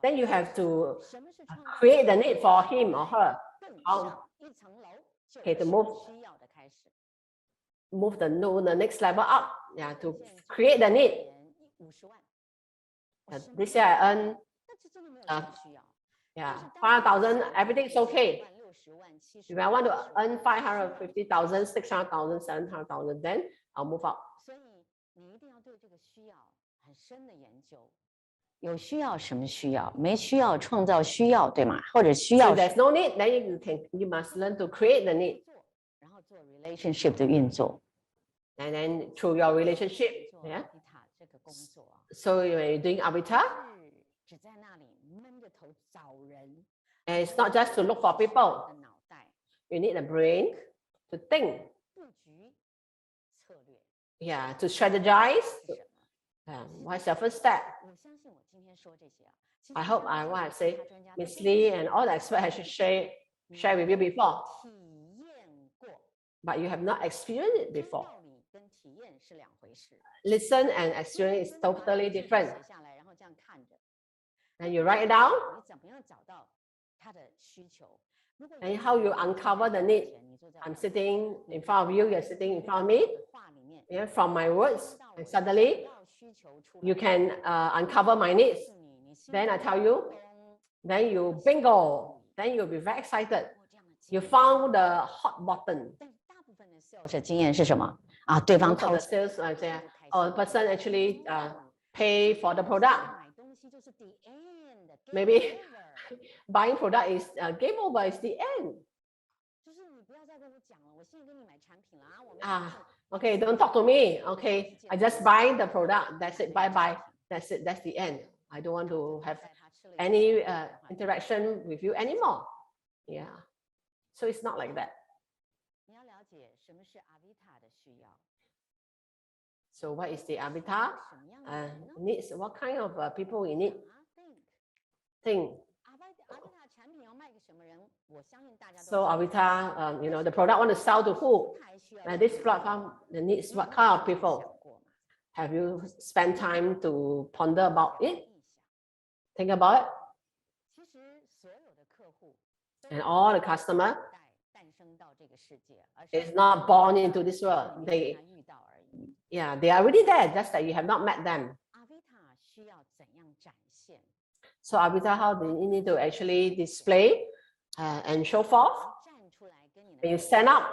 Speaker 1: then you have to create the need for him or her. Okay, to move the next level up, to create the need. This year I earn 5,000, everything is okay. If I want to earn 550,000, 600,000, 700,000, then I'll move up.
Speaker 2: 有需要什么需要？没需要创造需要，对吗？或者需要
Speaker 1: So there's no need, then you must learn to create the need.
Speaker 2: 然后做 relationship 的运作。
Speaker 1: And then through your relationship, So when you're doing Avita,
Speaker 2: 只在那里闷着头找人。
Speaker 1: and it's not just to look for people. You need a brain to think.
Speaker 2: 布局策略。
Speaker 1: To strategize. What's your first step? I hope I want to say, Miss Lee and all the experts have shared with you before. But you have not experienced it before. Listen and experience is totally different. And you write it down. And how you uncover the need. I'm sitting in front of you, you're sitting in front of me. From my words, and suddenly you can uncover my needs. Then I tell you, then you bingo, then you'll be very excited. You found the hot button.
Speaker 2: 这经验是什么啊？对方掏
Speaker 1: sales, the person actually pay for the product. Maybe buying product is game over, is the end. Okay, don't talk to me. Okay, I just buy the product. That's it. Bye bye. That's it. That's the end. I don't want to have any interaction with you anymore. Yeah. So it's not like that. So what is the avatar? Needs what kind of people we need? Think. So avatar, you know, the product want to sell to who? This platform needs what kind of people? Have you spent time to ponder about it? Think about it. And all the customer is not born into this world. They are already there, just that you have not met them. So avatar, how do you need to actually display and show forth? When you stand up,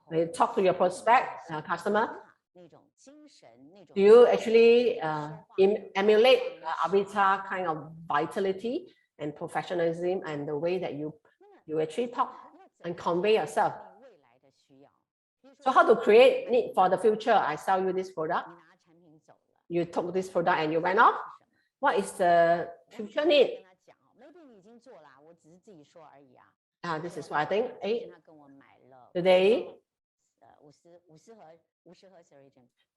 Speaker 1: when you talk to your prospect, customer, do you actually emulate avatar kind of vitality and professionalism and the way that you actually talk and convey yourself? So how to create need for the future? I sell you this product. You took this product and you went off. What is the future need? This is what I think. Today,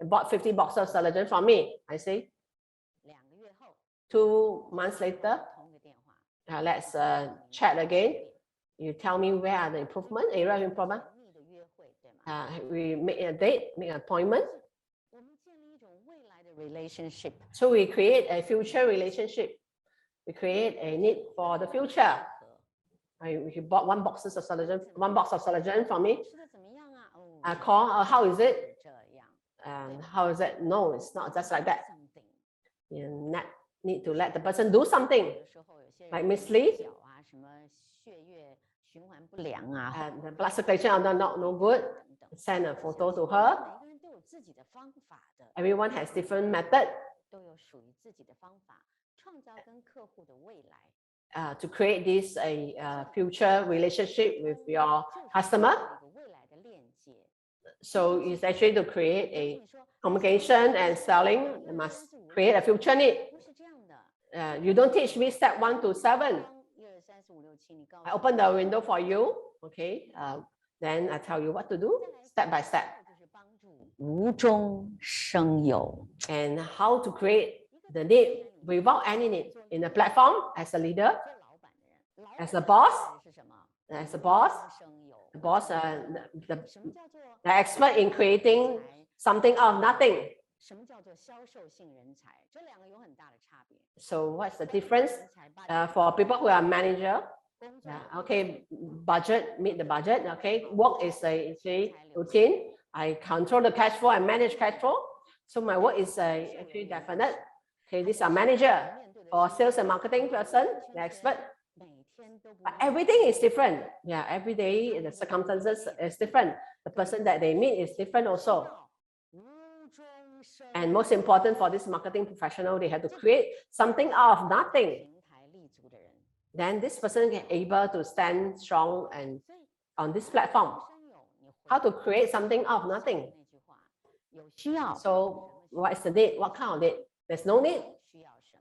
Speaker 1: I bought 50 boxes of Celogen from me. I say, 2 months later, let's chat again. You tell me where are the improvement, area of improvement. We make a date, make an appointment. So we create a future relationship. We create a need for the future. You bought 1 box of Celogen from me. I call, how is it? How is it? No, it's not just like that. You need to let the person do something. Like Miss Lee, the blood circulation are no good. Send a photo to her. Everyone has different method to create this future relationship with your customer. So it's actually to create a communication and selling. You must create a future need. You don't teach me step 1 to 7. I open the window for you. Okay. Then I tell you what to do step by step. And how to create the need without any need in the platform as a leader, as a boss, the expert in creating something out of nothing. So what's the difference for people who are manager? Okay, budget, meet the budget. Okay, work is a routine. I control the cash flow, I manage cash flow. So my work is actually definite. Okay, this is a manager or sales and marketing person, the expert. But everything is different. Yeah, every day the circumstances is different. The person that they meet is different also. And most important for this marketing professional, they have to create something out of nothing. Then this person can able to stand strong and on this platform. How to create something out of nothing? So what is the need? What kind of need? There's no need.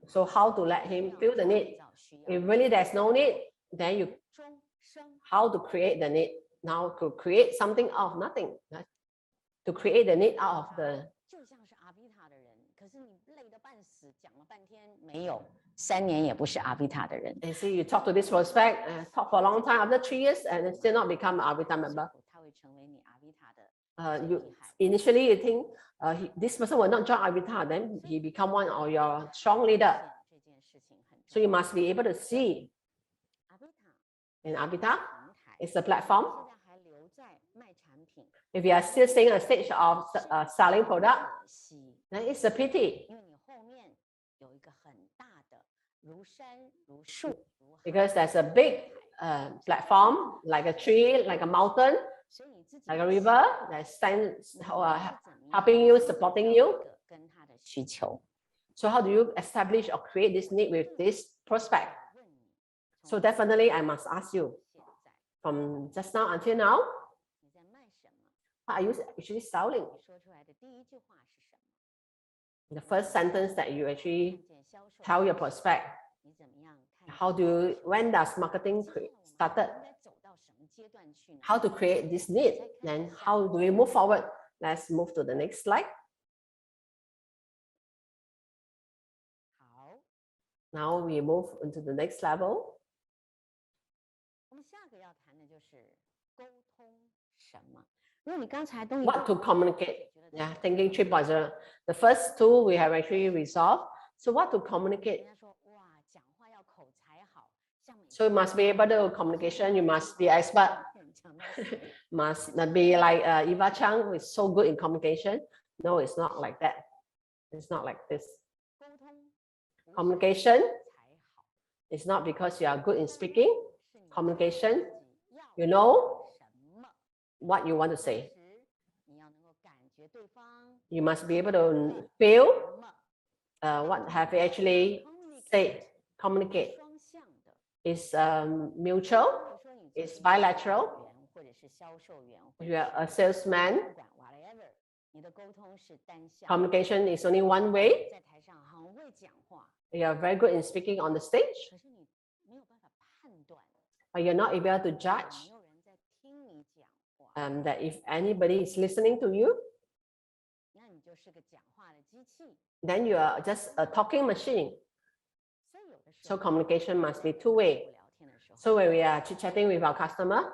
Speaker 1: So how to let him feel the need? If really there's no need, then you how to create the need? Now to create something out of nothing. To create the need out of the And see, you talk to this prospect, talk for a long time, after 3 years, and still not become an avatar member. Initially, you think this person will not join avatar, then he become one of your strong leader. So you must be able to see. In avatar, it's a platform. If you are still staying at a stage of selling product, then it's a pity. Because there's a big platform, like a tree, like a mountain, like a river that stands helping you, supporting you. So how do you establish or create this need with this prospect? So definitely I must ask you, from just now until now, What are you actually selling?
Speaker 2: 你说出来的第一句话是什么？
Speaker 1: The first sentence that you actually
Speaker 2: 看见销售
Speaker 1: tell your prospect.
Speaker 2: 你怎么样看
Speaker 1: How do you, when does marketing
Speaker 2: 接下来我们
Speaker 1: started?
Speaker 2: 应该走到什么阶段去呢？
Speaker 1: How to create this need? Then how do we move forward? Let's move to the next slide.
Speaker 2: 好，
Speaker 1: Now we move into the next level.
Speaker 2: 我们下个要谈的就是沟通什么。如果你刚才都已
Speaker 1: What to
Speaker 2: 经
Speaker 1: communicate? Yeah, thinking 3.0. The first two we have actually resolved. So what to
Speaker 2: 人
Speaker 1: communicate?
Speaker 2: 家说哇，讲话要口才好，像美
Speaker 1: So you must be able to communication. You must be expert.
Speaker 2: 讲到死
Speaker 1: Must not be like Eva Chang, who is so good in communication. No, it's not like that. It's not like this.
Speaker 2: 沟通不是
Speaker 1: Communication
Speaker 2: 才好，
Speaker 1: is not because you are good in speaking.
Speaker 2: 是你
Speaker 1: Communication,
Speaker 2: 自己要
Speaker 1: you know
Speaker 2: 什么，
Speaker 1: what you want to
Speaker 2: 同
Speaker 1: say.
Speaker 2: 时你要能够感觉对方
Speaker 1: You must be able to feel
Speaker 2: 什么。
Speaker 1: what have you actually said. Communicate
Speaker 2: 双向的，
Speaker 1: is mutual.
Speaker 2: 比如说你
Speaker 1: It's
Speaker 2: 作为一个
Speaker 1: bilateral.
Speaker 2: 员或者是销售员，或
Speaker 1: If
Speaker 2: 者
Speaker 1: you are a
Speaker 2: 是
Speaker 1: salesman,
Speaker 2: 不管 whatever，你的沟通是单向。
Speaker 1: communication is only one way.
Speaker 2: 在台上很会讲话，
Speaker 1: You are very good in speaking on the stage,
Speaker 2: 可是你没有办法判断，
Speaker 1: but you're not able to
Speaker 2: 有
Speaker 1: judge
Speaker 2: 没有人在听你讲话，
Speaker 1: that if anybody is listening to you,
Speaker 2: 那你就是个讲话的机器。
Speaker 1: then you are just a talking machine.
Speaker 2: 所以有的时
Speaker 1: So
Speaker 2: 候
Speaker 1: communication must be
Speaker 2: 在
Speaker 1: two-way.
Speaker 2: 聊天的时候，
Speaker 1: So when we are chit-chatting with our customer,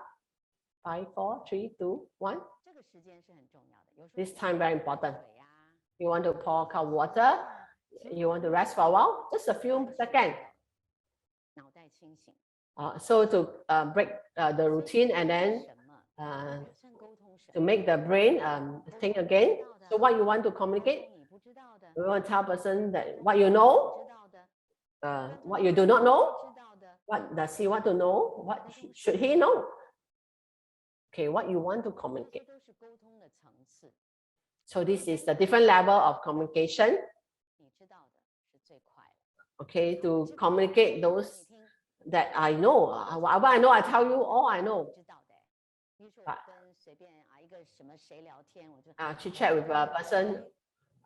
Speaker 1: 5, 4, 3, 2, 1,
Speaker 2: 这个时间是很重要的。有时候
Speaker 1: this
Speaker 2: 你
Speaker 1: time very important.
Speaker 2: 水啊，
Speaker 1: You want to pour a cup of water, you want to rest for a while, just a few seconds.
Speaker 2: 脑袋清醒。
Speaker 1: So to break the routine and then
Speaker 2: 什么
Speaker 1: uh,
Speaker 2: 打算沟通什
Speaker 1: to
Speaker 2: 么？
Speaker 1: make the brain think again. So what you want to
Speaker 2: 沟
Speaker 1: communicate,
Speaker 2: 通你不知道的，
Speaker 1: we want to tell a person that what you know,
Speaker 2: 知道的，
Speaker 1: what you do not know,
Speaker 2: 知道的，
Speaker 1: what does he want to know, what should he know? Okay, what you want to
Speaker 2: 这些
Speaker 1: communicate.
Speaker 2: 都是沟通的层次。
Speaker 1: So this is the different level of communication.
Speaker 2: 你知道的是最快的。
Speaker 1: Okay, to communicate
Speaker 2: 你
Speaker 1: those
Speaker 2: 听
Speaker 1: that I know. Whatever I know, I tell you all I know.
Speaker 2: 知道的。比如说我
Speaker 1: 啊
Speaker 2: 跟随便一个什么谁聊天，我就
Speaker 1: Chit chat with a person.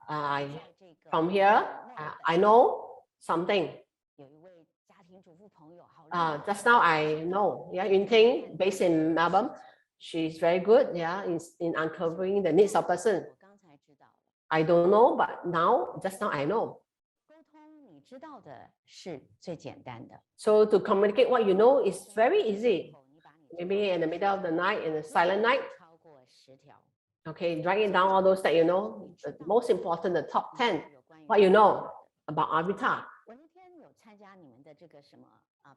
Speaker 1: I
Speaker 2: 在这个
Speaker 1: from here,
Speaker 2: 墨尔
Speaker 1: I
Speaker 2: 本
Speaker 1: know something.
Speaker 2: 有一位家庭主妇朋友，好厉
Speaker 1: Just
Speaker 2: 害
Speaker 1: now I know. Yeah, Yun Ting, based in Melbourne, she's very good. Yeah, in uncovering the needs of person.
Speaker 2: 我刚才知道了，
Speaker 1: I don't know, but now, just now I know.
Speaker 2: 沟通你知道的是最简单的。
Speaker 1: So to communicate what you know is very easy.
Speaker 2: 你把你知道
Speaker 1: Maybe in the middle of the night, in a silent night,
Speaker 2: 超过10条。
Speaker 1: okay, writing down all those that you know. The most important, the top 10,
Speaker 2: 有关于
Speaker 1: what you know about Avatar.
Speaker 2: 我那天有参加你们的这个什么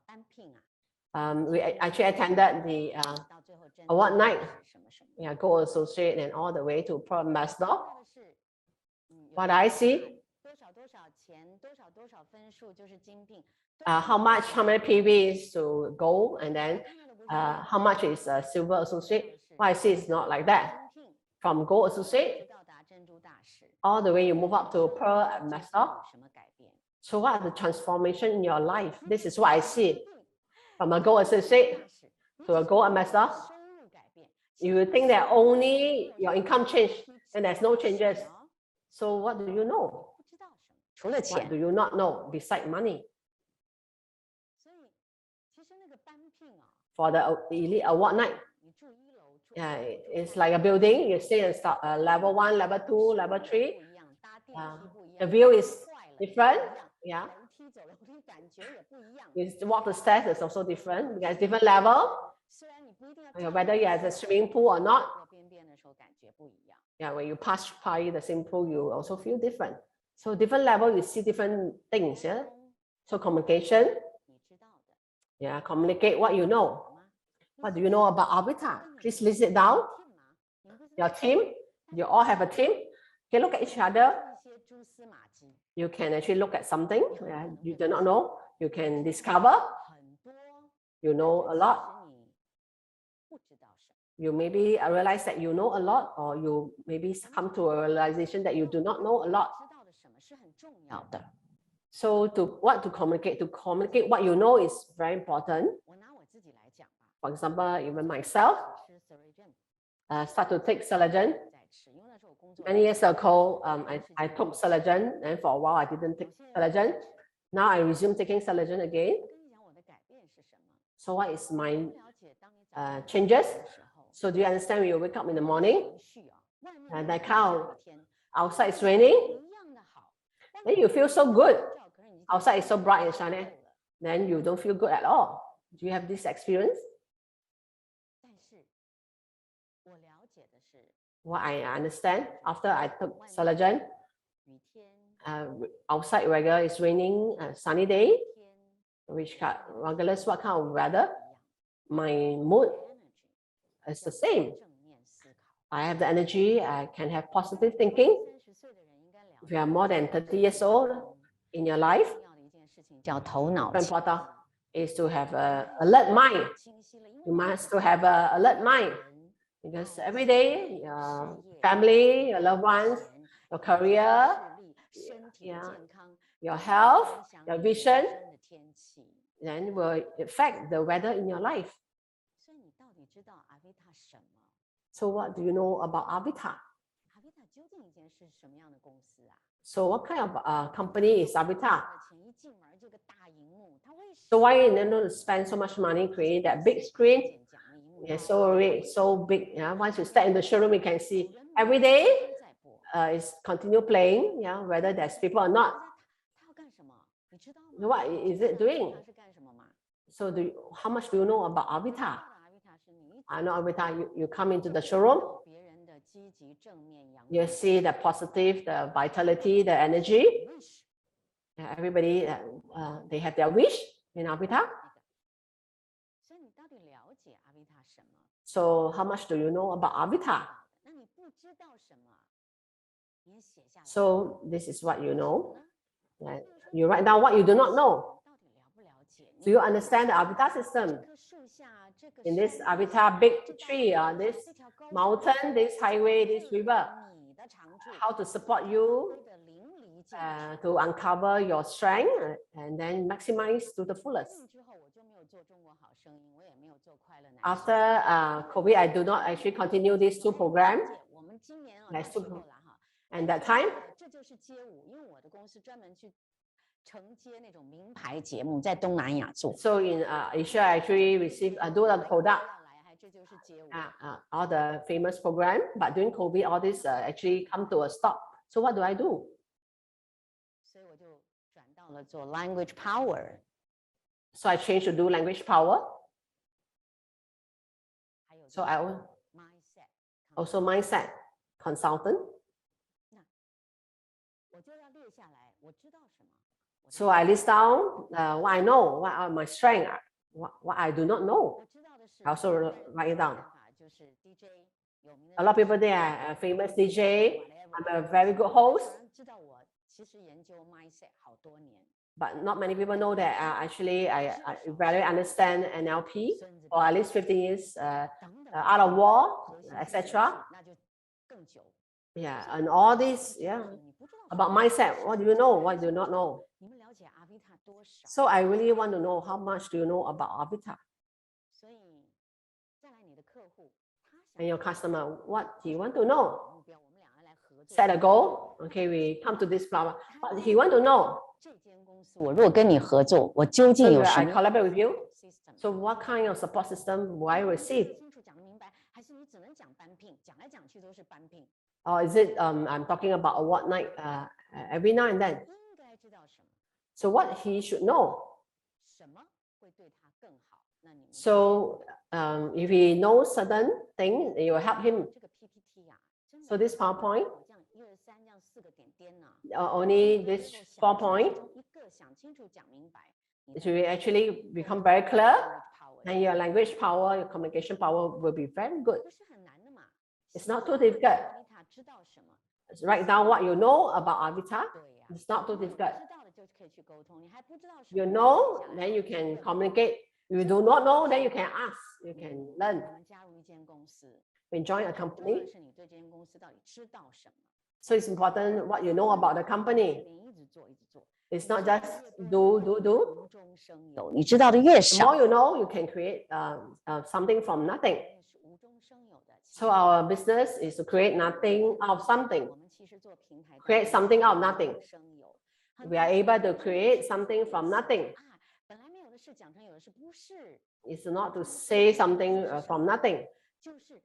Speaker 2: 班聘啊，
Speaker 1: We actually attended the
Speaker 2: 到最后真
Speaker 1: award night.
Speaker 2: 是什么什么。
Speaker 1: Yeah, Gold Associate and all the way to Pro Ambassador.
Speaker 2: 看到的是，有
Speaker 1: What
Speaker 2: 人
Speaker 1: I
Speaker 2: 说
Speaker 1: see,
Speaker 2: 多少多少钱，多少分数就是精聘。
Speaker 1: how many PV is to gold, and then
Speaker 2: 看到的不是
Speaker 1: how much is a silver associate. What I see is not like that.
Speaker 2: 精聘
Speaker 1: From gold
Speaker 2: 直
Speaker 1: associate
Speaker 2: 到达珍珠大使，
Speaker 1: all the way you move up to Pearl
Speaker 2: 这是
Speaker 1: Ambassador.
Speaker 2: 有什么改变？
Speaker 1: So what are the transformation in your life? This is what I see. From a gold associate
Speaker 2: 大使
Speaker 1: to a gold ambassador,
Speaker 2: 收入改变，
Speaker 1: you will think that only your income changed and there's no changes. So what do you know?
Speaker 2: 不知道什么，除了
Speaker 1: What
Speaker 2: 钱
Speaker 1: do。you not know beside money?
Speaker 2: 所以其实那个班聘啊，
Speaker 1: For the elite award night,
Speaker 2: 你住1楼，住
Speaker 1: yeah,
Speaker 2: 2楼住
Speaker 1: it's
Speaker 2: 3
Speaker 1: like a
Speaker 2: 楼
Speaker 1: building. You stay in level 1, level 2, level 3.
Speaker 2: 不一样，搭电梯不一样
Speaker 1: The view is
Speaker 2: 快了
Speaker 1: different.
Speaker 2: 不一样
Speaker 1: Yeah,
Speaker 2: 楼梯走楼梯感觉也不一样。
Speaker 1: you walk the stairs is also different. There's different level.
Speaker 2: 虽然你不一定要
Speaker 1: Whether you have a swimming pool or not.
Speaker 2: 过边边的时候感觉不一样。
Speaker 1: Yeah, when you pass by the swimming pool, you also feel different. So different level, you see different things. Yeah.
Speaker 2: 沟通
Speaker 1: So communication.
Speaker 2: 你知道的
Speaker 1: Yeah, communicate what you know.
Speaker 2: 好吗？
Speaker 1: What do you know about Avatar? Please list it down.
Speaker 2: 你不是
Speaker 1: Your team. You all have a team. You can look at each other.
Speaker 2: 一些蛛丝马迹，
Speaker 1: You can actually look at something you do not know. You can discover.
Speaker 2: 很多
Speaker 1: You know a lot.
Speaker 2: 其实你不知道什么。
Speaker 1: You maybe realize that you know a lot, or you maybe come to a realization that you do not know a lot.
Speaker 2: 知道的什么是很重要的。
Speaker 1: So what to communicate? To communicate what you know is very important.
Speaker 2: 我拿我自己来讲吧，
Speaker 1: For example, even myself,
Speaker 2: 吃 Surgeon，
Speaker 1: start to take Selagen.
Speaker 2: 在吃，因为那时候我工作
Speaker 1: Many years ago, I took Selagen, and for a while I didn't take Selagen. Now I resume taking Selagen again.
Speaker 2: 我跟你讲我的改变是什么？
Speaker 1: So what is my
Speaker 2: 不了解当你早上
Speaker 1: changes?
Speaker 2: 的时候，
Speaker 1: So do you understand when you wake up in the morning
Speaker 2: 情绪啊，外面
Speaker 1: and
Speaker 2: 的
Speaker 1: like how
Speaker 2: 一天
Speaker 1: outside is raining,
Speaker 2: 一样的好，
Speaker 1: then you feel so good.
Speaker 2: 可是你
Speaker 1: Outside is so bright and shiny,
Speaker 2: 够了
Speaker 1: then you don't feel good at all. Do you have this experience?
Speaker 2: 但是我了解的是，
Speaker 1: What I understand after I took Selagen,
Speaker 2: 雨天
Speaker 1: outside whether it's raining, sunny day,
Speaker 2: 天
Speaker 1: regardless what kind of weather,
Speaker 2: 一样
Speaker 1: my mood
Speaker 2: ，energy
Speaker 1: is the same.
Speaker 2: 正面思考。
Speaker 1: I have the energy, I can have positive thinking.
Speaker 2: 30岁的人应该了
Speaker 1: If you are more than 30 years old in your life,
Speaker 2: 重要的一件事情叫头脑
Speaker 1: very
Speaker 2: 清
Speaker 1: important is to have an alert mind.
Speaker 2: 清晰了，因为
Speaker 1: You must to have an alert mind
Speaker 2: 人
Speaker 1: because every day your family, your loved ones, your career,
Speaker 2: 视力、身体
Speaker 1: yeah,
Speaker 2: 健康、
Speaker 1: your
Speaker 2: 都
Speaker 1: health,
Speaker 2: 影响
Speaker 1: your
Speaker 2: 你
Speaker 1: vision,
Speaker 2: 人生的天气。
Speaker 1: then will affect the weather in your life.
Speaker 2: 所以你到底知道阿维塔什么？
Speaker 1: So what do you know about Avita?
Speaker 2: 阿维塔究竟一件是什么样的公司啊？
Speaker 1: So what kind of company is Avita?
Speaker 2: 前一进门这个大荧幕，它为什
Speaker 1: So
Speaker 2: 么
Speaker 1: why you need to spend so much money creating that big screen?
Speaker 2: 讲的荧幕
Speaker 1: It's so big. Yeah, once you step in the showroom, you can see every day.
Speaker 2: 在播？
Speaker 1: It's continue playing. Yeah, whether there's people or
Speaker 2: 大
Speaker 1: not.
Speaker 2: 家它要干什么？你知道吗？
Speaker 1: What is it doing?
Speaker 2: 它是干什么吗？
Speaker 1: So how much do you know about
Speaker 2: 知
Speaker 1: Avita?
Speaker 2: 道的阿维塔是你
Speaker 1: I know Avita. You come into the showroom,
Speaker 2: 到别人的积极正面阳
Speaker 1: you
Speaker 2: 光
Speaker 1: see the positive, the vitality, the energy.
Speaker 2: wish
Speaker 1: Everybody, they have their wish in Avita.
Speaker 2: 所以你到底了解阿维塔什么？
Speaker 1: So how much do you know about Avita?
Speaker 2: 那你不知道什么，你也写下来。
Speaker 1: So this is what you know. You write down what you do not know.
Speaker 2: 到底了不了解？
Speaker 1: Do you understand the Avita system?
Speaker 2: 这棵树下，这个
Speaker 1: In this
Speaker 2: 山里
Speaker 1: Avita big
Speaker 2: 这道
Speaker 1: tree,
Speaker 2: 路
Speaker 1: this
Speaker 2: 这条高
Speaker 1: mountain, this highway, this river,
Speaker 2: 你的长处，
Speaker 1: how to support you
Speaker 2: 的淋漓尽致。
Speaker 1: to uncover your strength and then maximize to the fullest.
Speaker 2: 之后我就没有做中国好声音，我也没有做快乐男
Speaker 1: After COVID, I do not actually continue these two programs.
Speaker 2: 我们今年
Speaker 1: 来
Speaker 2: 到时候了哈，
Speaker 1: And that time,
Speaker 2: 这就是街舞，因为我的公司专门去承接那种名牌节目，在东南亚做。
Speaker 1: so in Asia, I actually receive do the product,
Speaker 2: 要来，还这就是街舞。
Speaker 1: all the famous program. But during COVID, all this actually come to a stop. So what do I do?
Speaker 2: 所以我就转到了做 language power，
Speaker 1: So I changed to do language power.
Speaker 2: 还有
Speaker 1: So I
Speaker 2: mindset。
Speaker 1: also mindset consultant.
Speaker 2: 我就要列下来，我知道什么。
Speaker 1: So I list down what I know, what are my strengths, what I do not know.
Speaker 2: 我知道的是
Speaker 1: I also write it down.
Speaker 2: 就是 DJ 有名的
Speaker 1: A lot of people there are a famous DJ. I'm a very good host,
Speaker 2: 知道我其实研究 mindset 好多年。
Speaker 1: but not many people know that actually I very understand NLP for at least 15 years,
Speaker 2: 等等
Speaker 1: out of war, etc.
Speaker 2: 那就更久。
Speaker 1: Yeah, and all this, yeah,
Speaker 2: 你不知道
Speaker 1: about mindset. What do you know? What do you not know?
Speaker 2: 你们了解阿维塔多少？
Speaker 1: So I really want to know how much do you know about Avita
Speaker 2: 所以再来你的客户，他想
Speaker 1: and your customer? What do you want to know?
Speaker 2: 目标，我们两个来合作。
Speaker 1: Set a goal. Okay, we come to this problem. But he want to know.
Speaker 2: 这间公司，我如果跟你合作，我究竟
Speaker 1: So
Speaker 2: 有
Speaker 1: I
Speaker 2: 什么
Speaker 1: collaborate with you.
Speaker 2: system？
Speaker 1: So what kind of support system will I receive?
Speaker 2: 清楚讲得明白，还是你只能讲单聘，讲来讲去都是单聘？
Speaker 1: Or is it I'm talking about a what night every now and then?
Speaker 2: 应该知道什么？
Speaker 1: So what he should know.
Speaker 2: 什么会对他更好？那你们
Speaker 1: So if he knows certain thing, it will help him.
Speaker 2: 这个 PPT 呀，真的
Speaker 1: So this PowerPoint,
Speaker 2: 我这样1、2、3这样4个点点呢，
Speaker 1: only this 4 point,
Speaker 2: 一个想清楚讲明白，
Speaker 1: it will actually become very clear.
Speaker 2: power
Speaker 1: And your language power, your communication power will be very good.
Speaker 2: 不是很难的嘛。
Speaker 1: It's not too difficult.
Speaker 2: 阿维塔知道什么？
Speaker 1: Write down what you know about Avita.
Speaker 2: 对呀，
Speaker 1: It's not too
Speaker 2: 你
Speaker 1: difficult.
Speaker 2: 知道的就可以去沟通，你还不知道什么
Speaker 1: You
Speaker 2: 就
Speaker 1: know,
Speaker 2: 写下来
Speaker 1: then you can communicate. If you do not know, then you can ask. You can
Speaker 2: 我
Speaker 1: learn.
Speaker 2: 们加入一间公司，
Speaker 1: When join a
Speaker 2: 重要
Speaker 1: company.
Speaker 2: 的是你对这间公司到底知道什么，
Speaker 1: So it's important what you know about the company.
Speaker 2: 连一直做一直做。
Speaker 1: It's not just do.
Speaker 2: 无中生有，你知道的越
Speaker 1: The
Speaker 2: 少，
Speaker 1: more you know, you can create something from nothing.
Speaker 2: 是无中生
Speaker 1: So our business is to create nothing out of something. Create something out of nothing. We are able to create something from nothing. It's not to say something from nothing.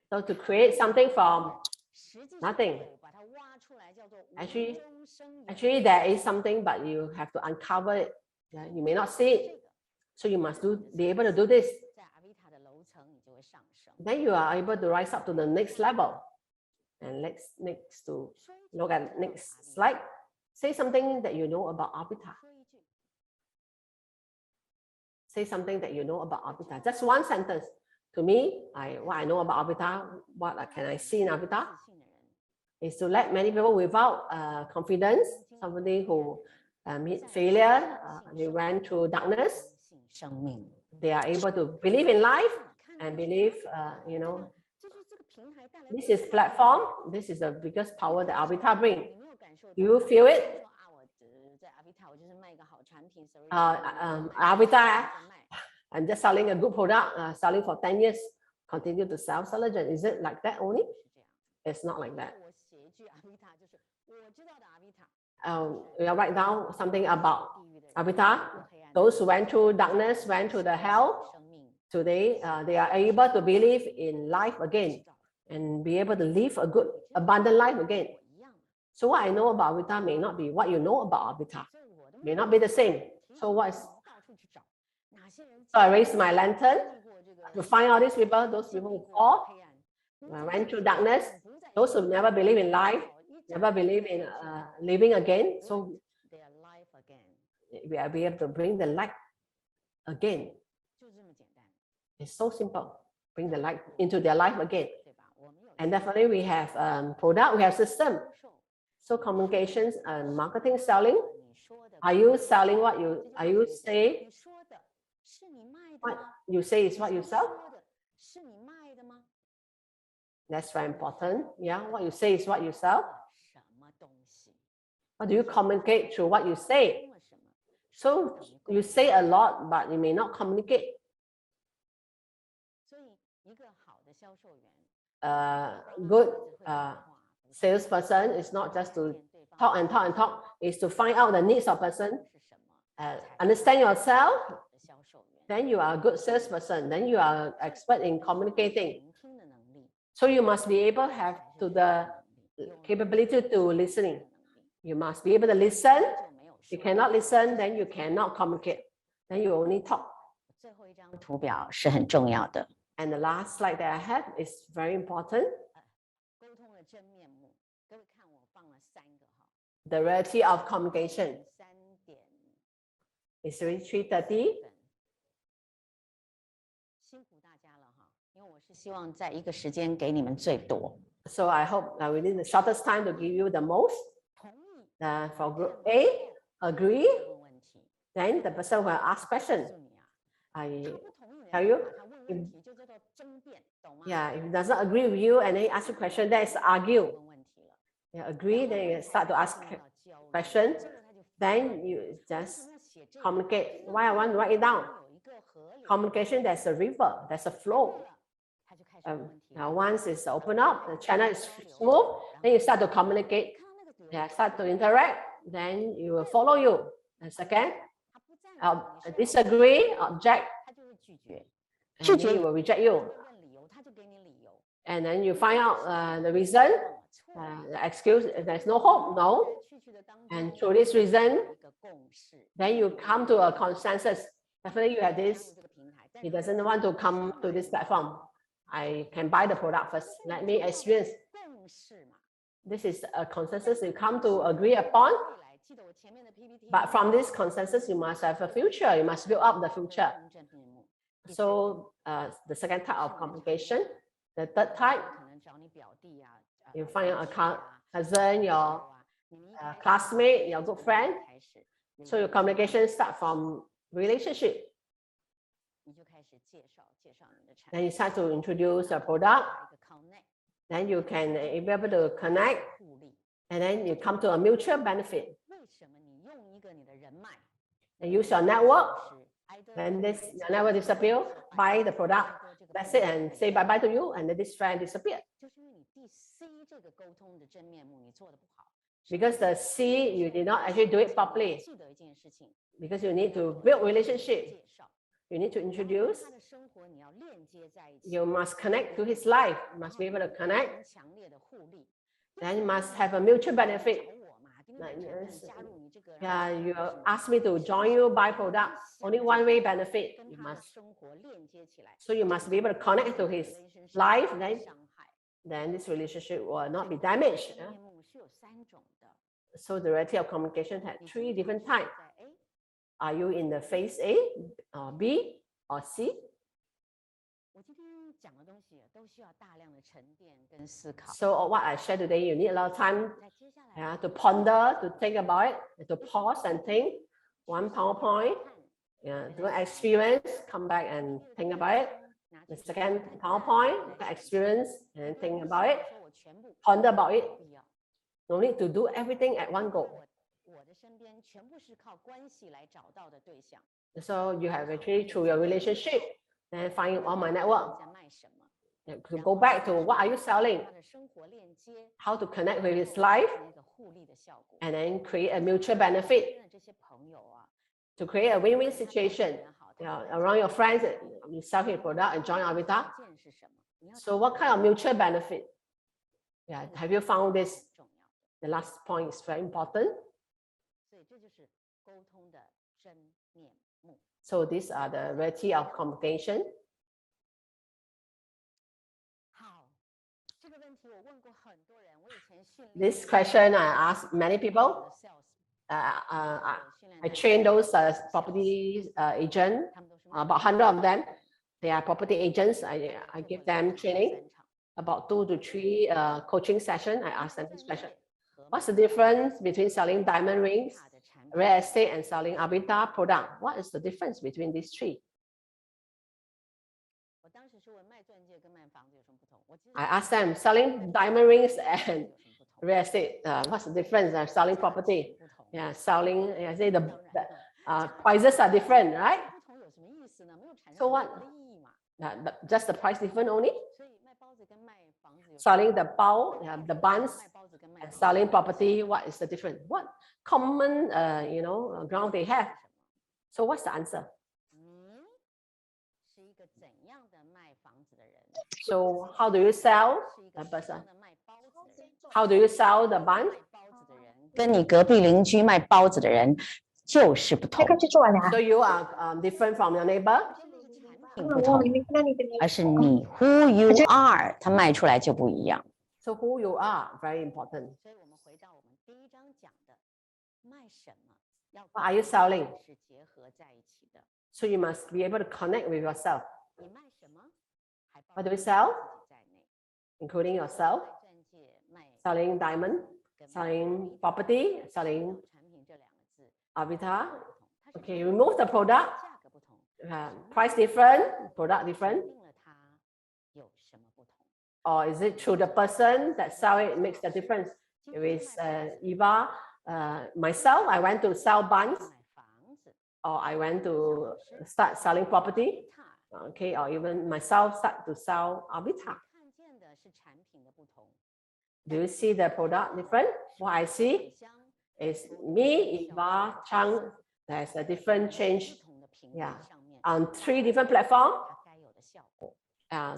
Speaker 1: So to create something from nothing. Actually, there is something, but you have to uncover it. Yeah? You may not see it. So you must be able to do this. Then you are able to rise up to the next level. And let's next to look at next slide. Say something that you know about Abhita. Say something that you know about Abhita. Just one sentence. To me, what I know about Abhita, what can I see in Abhita, is to let many people without confidence, somebody who meet failure, they went through darkness, they are able to believe in life and believe, this is platform, this is the biggest power that Abhita brings. Do you feel it? Abhita, I'm just selling a good product, selling for 10 years, continue to sell Collagen. Is it like that only? It's not like that. We'll write down something about Abhita. Those who went through darkness, went through the hell, today they are able to believe in life again and be able to live a good, abundant life again. So what I know about Abhita may not be what you know about Abhita. May not be the same. So I raised my lantern to find out these people, those people who fall, went through darkness, those who never believe in life, never believe in living again. So we are able to bring the light again. It's so simple. Bring the light into their life again. And definitely we have product, we have system. So communications and marketing, selling. Are you selling what you say? What you say is what you sell? That's very important. Yeah, what you say is what you sell. How do you communicate through what you say? So you say a lot, but you may not communicate. Good salesperson is not just to talk and talk and talk, is to find out the needs of person, understand yourself, then you are a good salesperson, then you are an expert in communicating. So you must be able to have the capability to listening. You must be able to listen. If you cannot listen, then you cannot communicate. Then you only talk. And the last slide that I have is very important. The reality of communication. It's already 3:30. So I hope within the shortest time to give you the most. For group A, agree. Then the person will ask questions. I tell you, if he doesn't agree with you and then he asks you a question, that is argue. You agree, then you start to ask questions. Then you just communicate. Why I want to write it down? Communication, there's a river, there's a flow. Now once it's open up, the channel is smooth, then you start to communicate, start to interact, then you will follow you. And second, disagree, object, and he will reject you. And then you find out the reason, the excuse, there's no hope, no. And through this reason, then you come to a consensus. Definitely you have this, he doesn't want to come to this platform. I can buy the product first. Let me experience. This is a consensus you come to agree upon. But from this consensus, you must have a future. You must build up the future. So the second type of communication. The third type, you find a cousin, your classmate, your good friend. So your communication starts from relationship. Then you start to introduce a product. Then you can be able to connect. And then you come to a mutual benefit. And use your network. Then your network disappear, buy the product. That's it, and say bye bye to you, and then this friend disappeared.
Speaker 2: 就是因为你第 C 这个沟通的真面目你做的不好。
Speaker 1: Because the C, you did not actually do it properly.
Speaker 2: 记得一件事情，
Speaker 1: Because you need to build relationship.
Speaker 2: 介绍
Speaker 1: You need to introduce.
Speaker 2: 他的生活你要链接在一起，
Speaker 1: You must connect to his life. You must be able to connect.
Speaker 2: 很强烈的互利。
Speaker 1: Then you must have a mutual benefit.
Speaker 2: 找我嘛，丁丁成加入你这个，
Speaker 1: Yeah, you ask me to join you, buy product. Only one way benefit.
Speaker 2: 跟
Speaker 1: You
Speaker 2: 他的
Speaker 1: must.
Speaker 2: 生活链接起来。
Speaker 1: So you must be able to connect to his life.
Speaker 2: 不
Speaker 1: Then,
Speaker 2: 伤害。
Speaker 1: then this relationship will not be damaged.
Speaker 2: 真面目是有3种的。
Speaker 1: So the reality of communication had 3 different types.
Speaker 2: 在 A，
Speaker 1: Are you in the phase A, or B, or C?
Speaker 2: 我今天讲的东西都需要大量的沉淀跟思考。
Speaker 1: So what I share today, you need a lot of time
Speaker 2: 在接下来
Speaker 1: to ponder, to think about it, to pause and think. One PowerPoint, do an experience, come back and think about it. The second PowerPoint, experience and think about it.
Speaker 2: 说我全部
Speaker 1: Ponder about it.
Speaker 2: 必要。
Speaker 1: No need to do everything at one go.
Speaker 2: 我的身边全部是靠关系来找到的对象。
Speaker 1: So you have actually through your relationship and finding all my network.
Speaker 2: 在卖什么？
Speaker 1: To go back to what are you selling,
Speaker 2: 他的生活链接，
Speaker 1: how to connect with his life,
Speaker 2: 那个互利的效果。
Speaker 1: and then create a mutual benefit
Speaker 2: 真的这些朋友啊，
Speaker 1: to create a win-win situation.
Speaker 2: 好，
Speaker 1: Around your friends, you sell his product and join Avita.
Speaker 2: 条件是什么？你要
Speaker 1: So what kind of mutual benefit? Yeah, have you found this?
Speaker 2: 重要的。
Speaker 1: The last point is very important.
Speaker 2: 所以这就是沟通的真面目。
Speaker 1: So these are the reality of communication.
Speaker 2: 好，这个问题我问过很多人，我以前训练
Speaker 1: This question I asked many people.
Speaker 2: 的 sales，
Speaker 1: I train those property agent,
Speaker 2: 他们都是
Speaker 1: about 100 of them. They are property agents. I give them training, about 2 to 3 coaching sessions. I ask them this question. What's the difference between selling diamond rings, real estate, and selling Avita product? What is the difference between these 3?
Speaker 2: 我当时是问卖钻戒跟卖房子有什么不同？我其实
Speaker 1: I asked them selling diamond rings and
Speaker 2: 有什么不同？
Speaker 1: real estate. What's the difference? Selling property.
Speaker 2: 不同。
Speaker 1: Yeah, selling. I say the prices are different, right?
Speaker 2: 不同有什么意思呢？没有产
Speaker 1: So
Speaker 2: 生
Speaker 1: what?
Speaker 2: 任何的意义嘛。
Speaker 1: Just the price different only.
Speaker 2: 所以卖包子跟卖房子有
Speaker 1: Selling the bao, the buns,
Speaker 2: 卖包子跟卖
Speaker 1: and
Speaker 2: 房子
Speaker 1: selling property. What is the difference? What common, ground they have? So what's the answer?
Speaker 2: 你是一个怎样的卖房子的人？
Speaker 1: So how do you sell
Speaker 2: 是一个
Speaker 1: a
Speaker 2: 什么
Speaker 1: person?
Speaker 2: 样的卖包子的人？
Speaker 1: How do you sell the bun?
Speaker 2: 卖包子的人跟你隔壁邻居卖包子的人就是不同，
Speaker 1: So you are different from your neighbor.
Speaker 2: 并不同，而是你 who you are，它卖出来就不一样。
Speaker 1: So who you are, very important.
Speaker 2: 所以我们回到我们第一章讲的，卖什么要
Speaker 1: What are you selling?
Speaker 2: 是结合在一起的。
Speaker 1: So you must be able to connect with yourself,
Speaker 2: 你卖什么，还包
Speaker 1: What
Speaker 2: 括
Speaker 1: do we sell?
Speaker 2: 自己在内。
Speaker 1: including yourself,
Speaker 2: 卖钻戒、卖
Speaker 1: selling diamond,
Speaker 2: 跟
Speaker 1: selling property, selling
Speaker 2: 产品这两个字
Speaker 1: Avita.
Speaker 2: 不同，它是
Speaker 1: Okay, remove the product,
Speaker 2: 价格不同，
Speaker 1: price different, product
Speaker 2: 决
Speaker 1: different,
Speaker 2: 定了它有什么不同。
Speaker 1: or is it through the person that sell it makes the difference?
Speaker 2: 今
Speaker 1: If
Speaker 2: 天
Speaker 1: it's
Speaker 2: 卖
Speaker 1: Eva, myself, I went to sell buns,
Speaker 2: 买房子，
Speaker 1: or I went to start selling property,
Speaker 2: 它
Speaker 1: okay, or even myself start to sell Avita.
Speaker 2: 看见的是产品的不同。
Speaker 1: Do you see the product different? What I see
Speaker 2: 水箱
Speaker 1: is me, Eva, Chang. There's a different
Speaker 2: 不
Speaker 1: change
Speaker 2: 同的平台
Speaker 1: Yeah.
Speaker 2: 上面，
Speaker 1: on 3 different platforms
Speaker 2: 它该有的效果。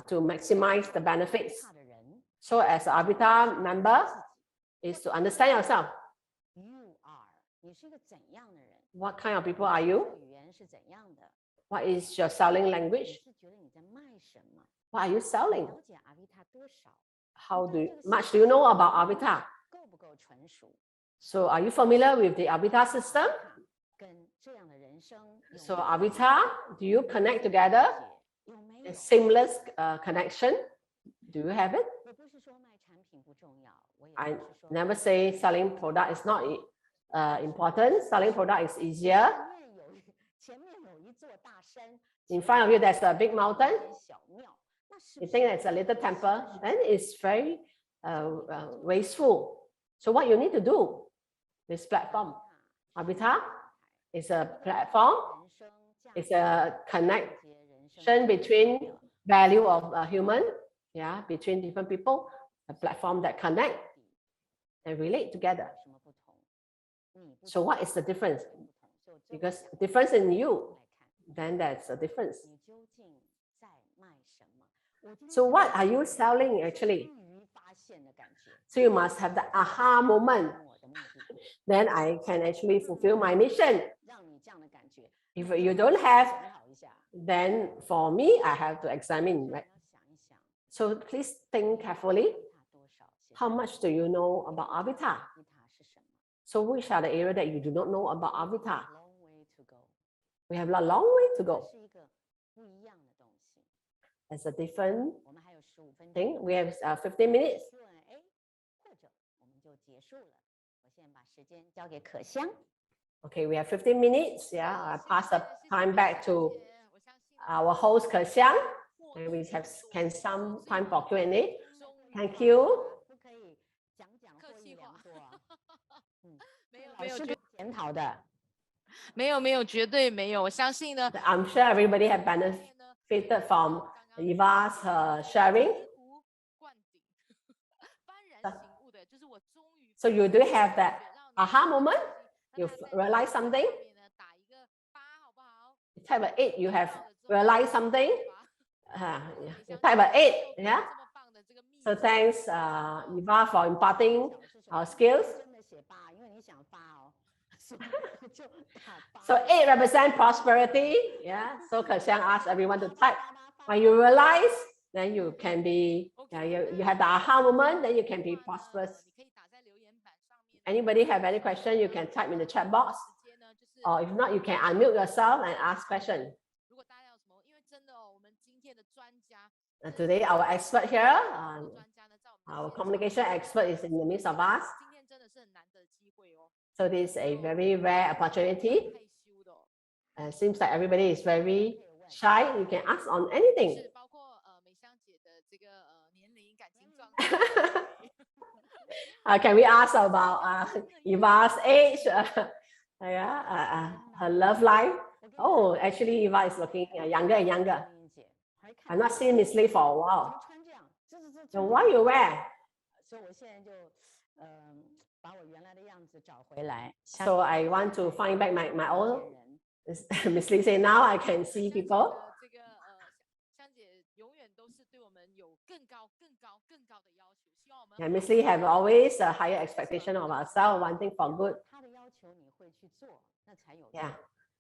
Speaker 1: to maximize the benefits.
Speaker 2: 差的人
Speaker 1: So as an Avita member, is to understand yourself.
Speaker 2: ，you are，你是一个怎样的人？
Speaker 1: What kind of people are you?
Speaker 2: 语言是怎样的？
Speaker 1: What is your selling
Speaker 2: 你
Speaker 1: language?
Speaker 2: 是觉得你在卖什么？
Speaker 1: What are you selling?
Speaker 2: 了解阿维塔多少？
Speaker 1: How much do you know about Avita?
Speaker 2: 够不够纯熟？
Speaker 1: So are you familiar with the Avita system?
Speaker 2: 跟这样的人生有
Speaker 1: So
Speaker 2: 没有
Speaker 1: Avita, do you connect together?
Speaker 2: 有没
Speaker 1: A
Speaker 2: 有？
Speaker 1: seamless connection? Do you have it?
Speaker 2: 我不是说卖产品不重要，我也
Speaker 1: I
Speaker 2: 不是说
Speaker 1: never say selling product is not important. Selling product is easier.
Speaker 2: 前面有一座大山，
Speaker 1: In front of you, there's a big
Speaker 2: 有
Speaker 1: mountain.
Speaker 2: 点小庙，那是
Speaker 1: You
Speaker 2: 不
Speaker 1: think
Speaker 2: 是
Speaker 1: that's a little temple, then it's very wasteful. So what you need to do, this platform, Avita is a platform,
Speaker 2: 人生价
Speaker 1: it's
Speaker 2: 值
Speaker 1: a
Speaker 2: 连
Speaker 1: connection
Speaker 2: 接人生
Speaker 1: between value of human, yeah, between different people, a platform that connect and relate together. So what is the difference? Because difference in you, then that's a difference. So what are you selling actually? So you must have the aha moment. Then I can actually fulfill my mission. If you don't have, then for me, I have to examine, right? So please think carefully. How much do you know about avatar? So which are the areas that you do not know about avatar? We have a long way to go. It's a different thing. We have 15 minutes. Okay, we have 15 minutes. Yeah, I pass the time back to our host, Xiang. And we can some time for Q&A. Thank you.
Speaker 4: 没有，绝对没有。我相信呢。
Speaker 1: I'm sure everybody have benefited from Eva's sharing. So you do have that aha moment. You realize something. You type an 8. You have realized something. You type an 8. Yeah. So thanks, Eva, for imparting our skills. So 8 represents prosperity. Yeah. So Xiang asked everyone to type. When you realize, then you can be, you have the aha moment, then you can be prosperous. Anybody have any question, you can type in the chat box. Or if not, you can unmute yourself and ask questions. Today, our expert here, our communication expert is in the midst of us. So this is a very rare opportunity. It seems like everybody is very shy. You can ask on anything. Can we ask about Eva's age? Her love life? Oh, actually, Eva is looking younger and younger. I've not seen Miss Lee for a while. So why you wear? So I want to find back my old. Miss Lee say now I can see people. Yeah, Miss Lee have always a higher expectation of ourselves, wanting for good.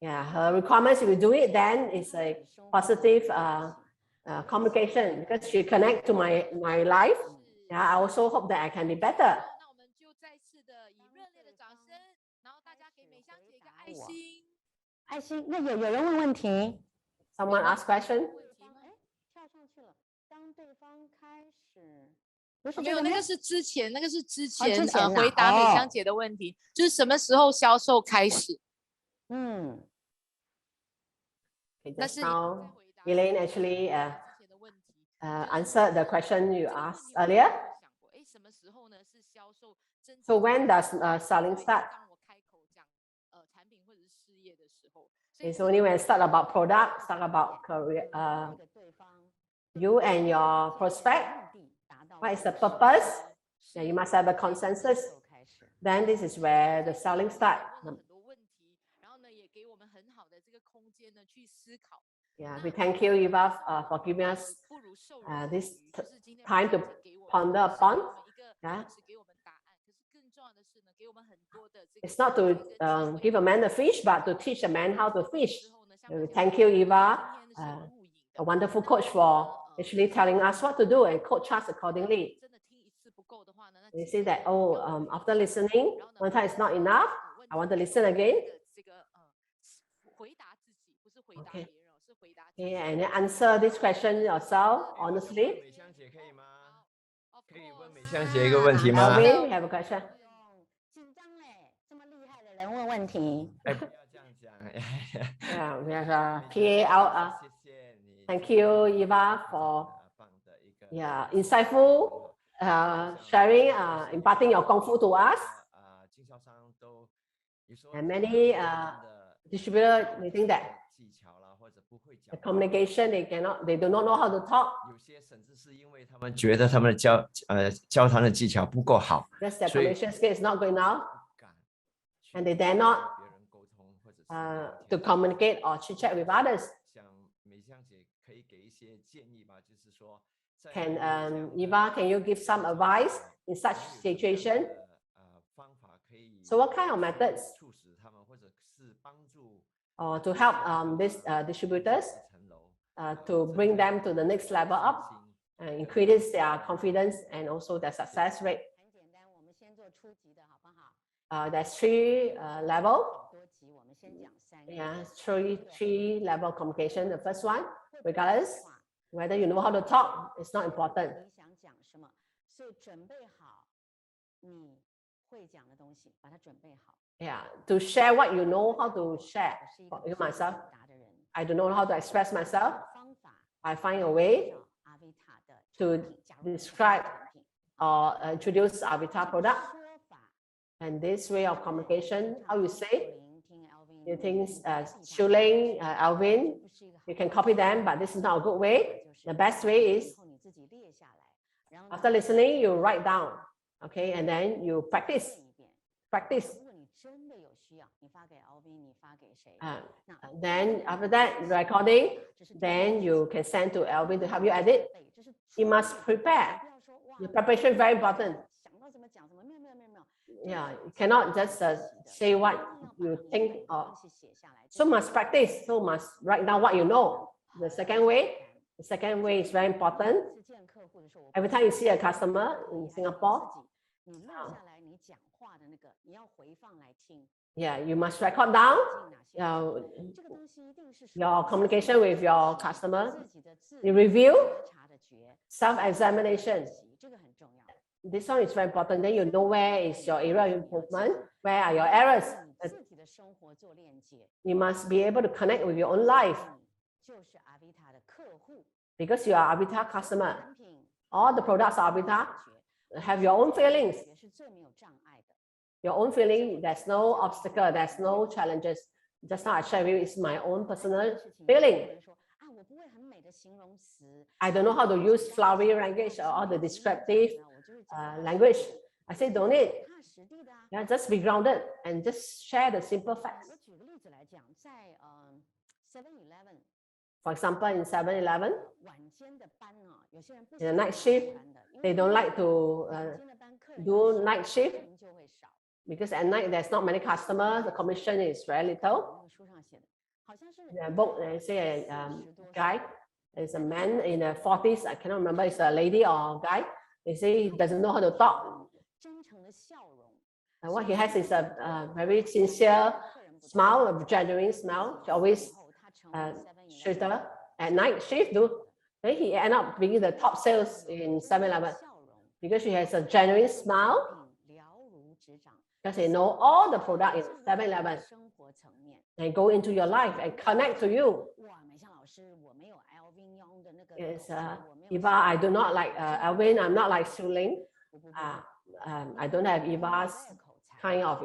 Speaker 1: Yeah. Her requirements, if you do it, then it's a positive communication because she connect to my life. Yeah, I also hope that I can be better. Someone ask question?
Speaker 4: 没有，那个是之前回答美香姐的问题，就是什么时候销售开始？
Speaker 1: 但是 now Elaine actually answered the question you asked earlier. So when does selling start? It's only when start about product, start about career, you and your prospect. What is the purpose? Yeah, you must have a consensus. Then this is where the selling start. Yeah, we thank you, Eva, for giving us this time to ponder upon. Yeah. It's not to give a man a fish, but to teach a man how to fish. We thank you, Eva, a wonderful coach, for actually telling us what to do and coach us accordingly. You see that, after listening, one time is not enough. I want to listen again. Okay. And answer this question yourself, honestly. Alvin, we have a question.
Speaker 2: 人问问题。
Speaker 1: Yeah, we have a PA out. Thank you, Eva, for insightful sharing, imparting your kung fu to us. And many distributors may think that The communication, they do not know how to talk.
Speaker 7: 有些甚至是因为他们觉得他们的交谈的技巧不够好，
Speaker 1: Just their
Speaker 7: 所以
Speaker 1: communication skill is not good enough,
Speaker 7: 不敢去
Speaker 1: and they dare not
Speaker 7: 跟别人沟通或者是
Speaker 1: to
Speaker 7: 聊天
Speaker 1: communicate or chit chat with others.
Speaker 7: 像美香姐可以给一些建议吧，就是说在
Speaker 1: Can
Speaker 7: 这样
Speaker 1: Eva, can you give some advice in such
Speaker 7: 有什么样
Speaker 1: situation?
Speaker 7: 的方法可以
Speaker 1: So what kind of methods
Speaker 7: 促使他们或者是帮助
Speaker 1: or to help these distributors
Speaker 7: 一层楼
Speaker 1: to bring them to the next level up
Speaker 7: 信
Speaker 1: and increase their confidence and also their success rate?
Speaker 2: 很简单，我们先做初级的好不好？
Speaker 1: There's 3 level.
Speaker 2: 多级，我们先讲3个。
Speaker 1: Yeah, three level communication. The first one, regardless whether you know how to talk, it's not important.
Speaker 2: 你想讲什么？所以准备好你会讲的东西，把它准备好。
Speaker 1: Yeah, to share what you know how to share.
Speaker 2: 我是一个
Speaker 1: For
Speaker 2: 不
Speaker 1: you
Speaker 2: 善于
Speaker 1: myself,
Speaker 2: 表达的人，
Speaker 1: I don't know how to express myself.
Speaker 2: 方法
Speaker 1: I find a way
Speaker 2: 找阿维塔的
Speaker 1: to
Speaker 2: 产品，假如你是
Speaker 1: describe
Speaker 2: 产品
Speaker 1: or introduce Avatar product.
Speaker 2: 说法
Speaker 1: And this way of communication, how you say,
Speaker 2: 听 Alvin，
Speaker 1: you think
Speaker 2: 你自己
Speaker 1: Shuling,
Speaker 2: 把
Speaker 1: Alvin,
Speaker 2: 不是一个好
Speaker 1: you can copy them, but this is not a good way.
Speaker 2: 就是
Speaker 1: The best way
Speaker 2: 以
Speaker 1: is
Speaker 2: 后你自己列下来，然后
Speaker 1: after listening, you write down, okay, and then you practice,
Speaker 2: 念一遍。
Speaker 1: practice.
Speaker 2: 如果你真的有需要，你发给 Alvin， 你发给谁？ 那
Speaker 1: Then after that recording,
Speaker 2: 这是
Speaker 1: then you can send to Alvin to help you edit.
Speaker 2: 背，这是
Speaker 1: You must
Speaker 2: 不要
Speaker 1: prepare.
Speaker 2: 说哇
Speaker 1: Your preparation is very important.
Speaker 2: 想到怎么讲怎么，没有没有没有没有。
Speaker 1: Yeah, you cannot just say what you think or so must practice, so must write down what you know. The second way is very important. Every time you see a customer in Singapore,
Speaker 2: 你录下来你讲话的那个，你要回放来听。
Speaker 1: yeah, you must record down
Speaker 2: 这个东西一定是
Speaker 1: your communication with your customer,
Speaker 2: 自己的自
Speaker 1: you review
Speaker 2: 觉察的觉，
Speaker 1: self-examination.
Speaker 2: 这个很重要。
Speaker 1: This one is very important. Then you know where is your area of improvement, where are your errors.
Speaker 2: 你自己的生活做链接，
Speaker 1: You must be able to connect with your own life
Speaker 2: 你就是阿维塔的客户，
Speaker 1: because you are Avatar customer.
Speaker 2: 产品
Speaker 1: All the products are Avatar
Speaker 2: 觉
Speaker 1: have your own feelings.
Speaker 2: 觉是最没有障碍的。
Speaker 1: Your own feeling, there's no obstacle, there's no challenges. Just now I share with you, it's my own personal
Speaker 2: 事情
Speaker 1: feeling.
Speaker 2: 有人说啊，我不会很美的形容词，
Speaker 1: I don't know how to use flowery language or all the descriptive
Speaker 2: 我就是讲
Speaker 1: language. I say don't need.
Speaker 2: 踏实地的啊。
Speaker 1: Yeah, just be grounded and just share the simple facts.
Speaker 2: 我举个例子来讲，在7-Eleven
Speaker 1: For example, in 7-Eleven,
Speaker 2: 晚间的班啊，有些人不
Speaker 1: In the
Speaker 2: 喜欢
Speaker 1: night shift,
Speaker 2: 晚班的，因
Speaker 1: they
Speaker 2: 为
Speaker 1: don't like to
Speaker 2: 晚间的班客人
Speaker 1: do
Speaker 2: 少
Speaker 1: night shift
Speaker 2: 人就会少。
Speaker 1: because at night there's not many customers, the commission is very little.
Speaker 2: 那个书上写的，好像是
Speaker 1: The book, they say a
Speaker 2: 40多岁
Speaker 1: guy is a man in the 40s, I cannot remember, it's a lady or a guy. They say he doesn't know how to talk.
Speaker 2: 真诚的笑容，
Speaker 1: And what he has is a very sincere
Speaker 2: 客人不
Speaker 1: smile, a genuine smile. He always
Speaker 2: 后他成为
Speaker 1: shooter at night shift. Then he end up being the top sales in 7-Eleven
Speaker 2: 笑容，
Speaker 1: because she has a genuine smile
Speaker 2: 品了如指掌，
Speaker 1: because they know all the product in 7-Eleven
Speaker 2: 生活层面。
Speaker 1: and go into your life and connect to you.
Speaker 2: 哇，美香老师，我没有 Alvin 用的那个
Speaker 1: Yes,
Speaker 2: 口才，我没有
Speaker 1: Eva, I do not like Alvin. I'm not like Shuling.
Speaker 2: 不不不
Speaker 1: I don't have Eva's
Speaker 2: 我的口才。
Speaker 1: kind of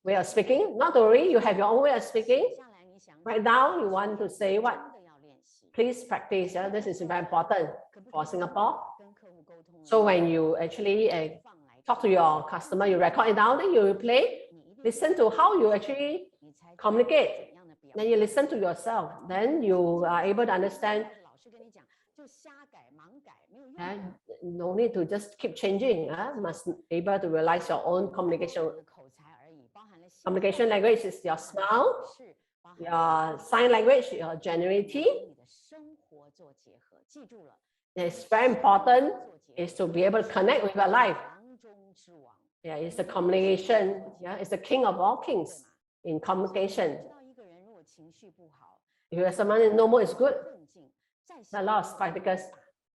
Speaker 1: way of speaking. Not to worry, you have your own way of speaking.
Speaker 2: 下来你想
Speaker 1: Write down you want to say what.
Speaker 2: 真的要练习，
Speaker 1: Please practice. This is very important
Speaker 2: 可不可
Speaker 1: for
Speaker 2: 以
Speaker 1: Singapore.
Speaker 2: 跟客户沟通？
Speaker 1: So when you actually
Speaker 2: 放来
Speaker 1: talk to your customer, you record it down, then you replay.
Speaker 2: 你一定
Speaker 1: Listen to how you actually
Speaker 2: 你才
Speaker 1: communicate.
Speaker 2: 怎样的表
Speaker 1: Then you listen to yourself. Then you are able to understand.
Speaker 2: 老师跟你讲，就瞎改盲改没有用。
Speaker 1: No need to just keep changing. Must be able to realize your own communication.
Speaker 2: 的口才而已，包含了
Speaker 1: Communication language is your smile,
Speaker 2: 是包含
Speaker 1: your sign language, your genuinity.
Speaker 2: 跟你的生活做结合，记住了。
Speaker 1: It's very important
Speaker 2: 做结
Speaker 1: is to be able to connect with your life.
Speaker 2: 王中之王，
Speaker 1: Yeah, it's the communication. Yeah, it's the king of all kings
Speaker 2: 对
Speaker 1: in
Speaker 2: 吗？communication. 知道一个人如果情绪不好，
Speaker 1: If you have someone in no mood is good,
Speaker 2: 困境，再
Speaker 1: a lot of spectacles.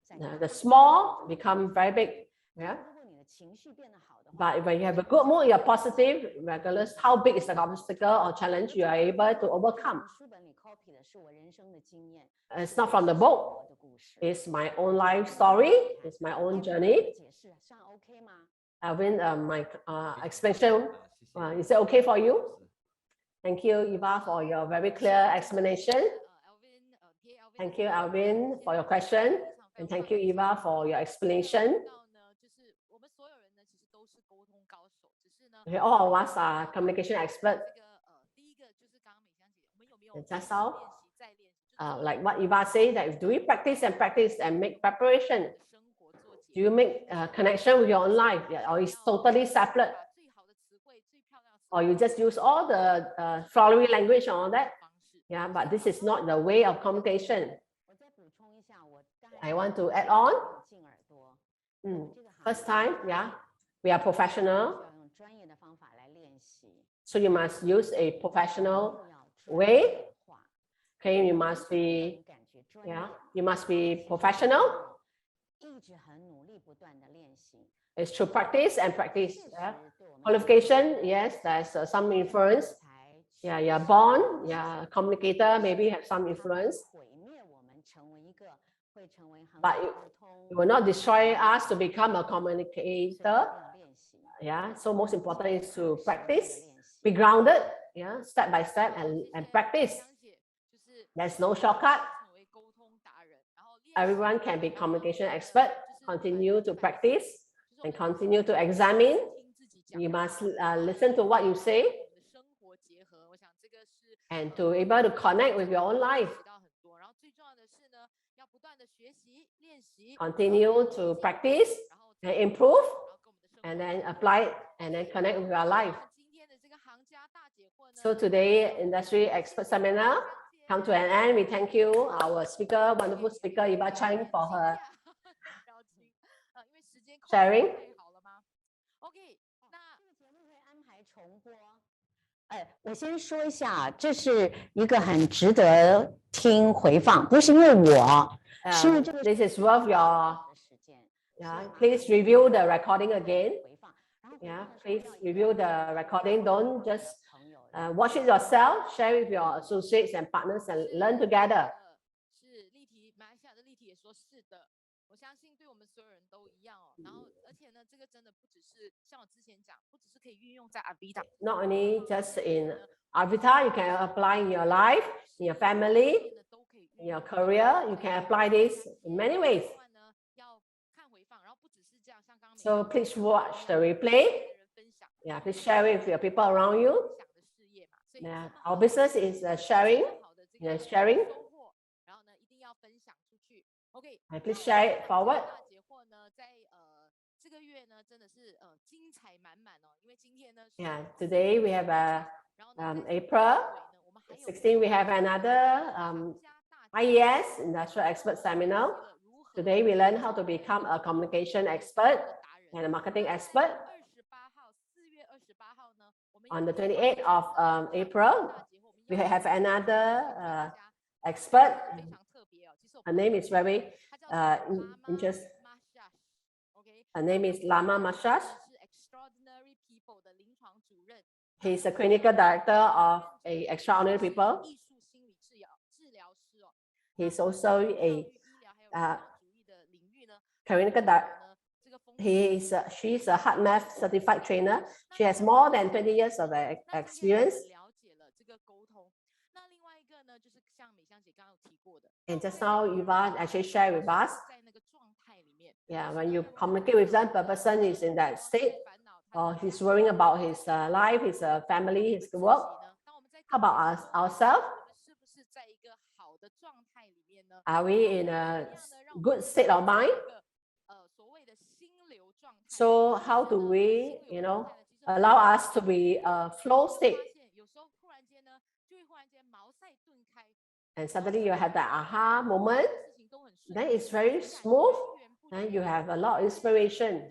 Speaker 2: 再
Speaker 1: The small become very big. Yeah.
Speaker 2: 如果你的情绪变得好的话，
Speaker 1: But when you have a good mood, you're positive, regardless how big is the obstacle or challenge, you are able to overcome.
Speaker 2: 书本里 copy 的是我人生的经验，
Speaker 1: It's not from the book.
Speaker 2: 我的故事。
Speaker 1: It's my own life story. It's my own journey.
Speaker 2: 解释算 OK 吗？
Speaker 1: Alvin, my explanation, is it okay for you? Thank you, Eva, for your very clear explanation.
Speaker 4: Alvin
Speaker 1: Thank you, Alvin, for your question, and thank you, Eva, for your explanation. Okay, all of us are communication experts. And just now, like what Eva said, that do we practice and make preparation? Do you make connection with your own life, or is totally separate? Or you just use all the flowery language and all that? Yeah, but this is not the way of communication. I want to add on. First time, yeah, we are professional. So you must use a professional way. Okay, you must be professional. It's through practice and practice. Yeah. Qualification, yes, there's some influence. Yeah, you're born, yeah, communicator, maybe have some influence. But it will not destroy us to become a communicator. Yeah, so most important is to practice, be grounded, yeah, step by step, and practice. There's no shortcut. Everyone can be communication expert. Continue to practice and continue to examine. You must listen to what you say and to able to connect with your own life. Continue to practice and improve, and then apply it, and then connect with your life. So today, industry expert seminar come to an end. We thank you, our speaker, wonderful speaker, Eva Chang, for her sharing.
Speaker 2: OK， 那这个节目会安排重播。我先说一下，这是一个很值得听回放，不是因为我，是因为这个
Speaker 1: This is worth your. Yeah, please review the recording again. Yeah, please review the recording. Don't just watch it yourself. Share with your associates and partners and learn together.
Speaker 4: 是例题，马来西亚的例题也说是的，我相信对我们所有人都一样哦。然后，而且呢，这个真的不只是像我之前讲，不只是可以运用在 Avita。Not
Speaker 1: only just in Avita, you can apply in your life, in your family, in your career. You can apply this in many ways. So please watch the replay. Yeah, please share it with your people around you. Yeah, our business is sharing. Yeah, sharing. And please share it forward. Yeah, today we have April 16. We have another IES Industrial Expert Seminar. Today we learn how to become a communication expert and a marketing expert. On the 28th of April, we have another expert. Her name is very interesting. Her name is Lama Mashas. He's a clinical director of Extraordinary People. He's also a clinical director. She's a heart math certified trainer. She has more than 20 years of experience. And just now, Eva actually shared with us. Yeah, when you communicate with them, the person is in that state, or he's worrying about his life, his family, his work. How about ourselves? Are we in a good state of mind? So how do we, allow us to be a flow state? And suddenly you have that aha moment. Then it's very smooth. Then you have a lot of inspiration.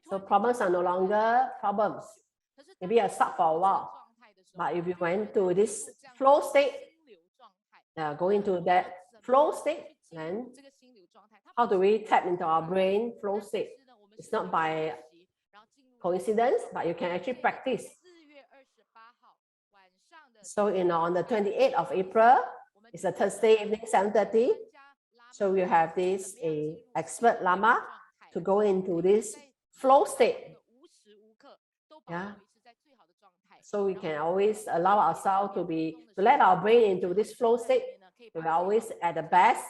Speaker 1: So problems are no longer problems. Maybe I stuck for a while. But if you went to this flow state, go into that flow state, then how do we tap into our brain flow state? It's not by coincidence, but you can actually practice. So, on the 28th of April, it's a Thursday evening, 7:30. So you have this expert Lama to go into this flow state. Yeah. So we can always allow ourselves to let our brain into this flow state
Speaker 4: 可以
Speaker 1: We
Speaker 4: 把
Speaker 1: are always at the best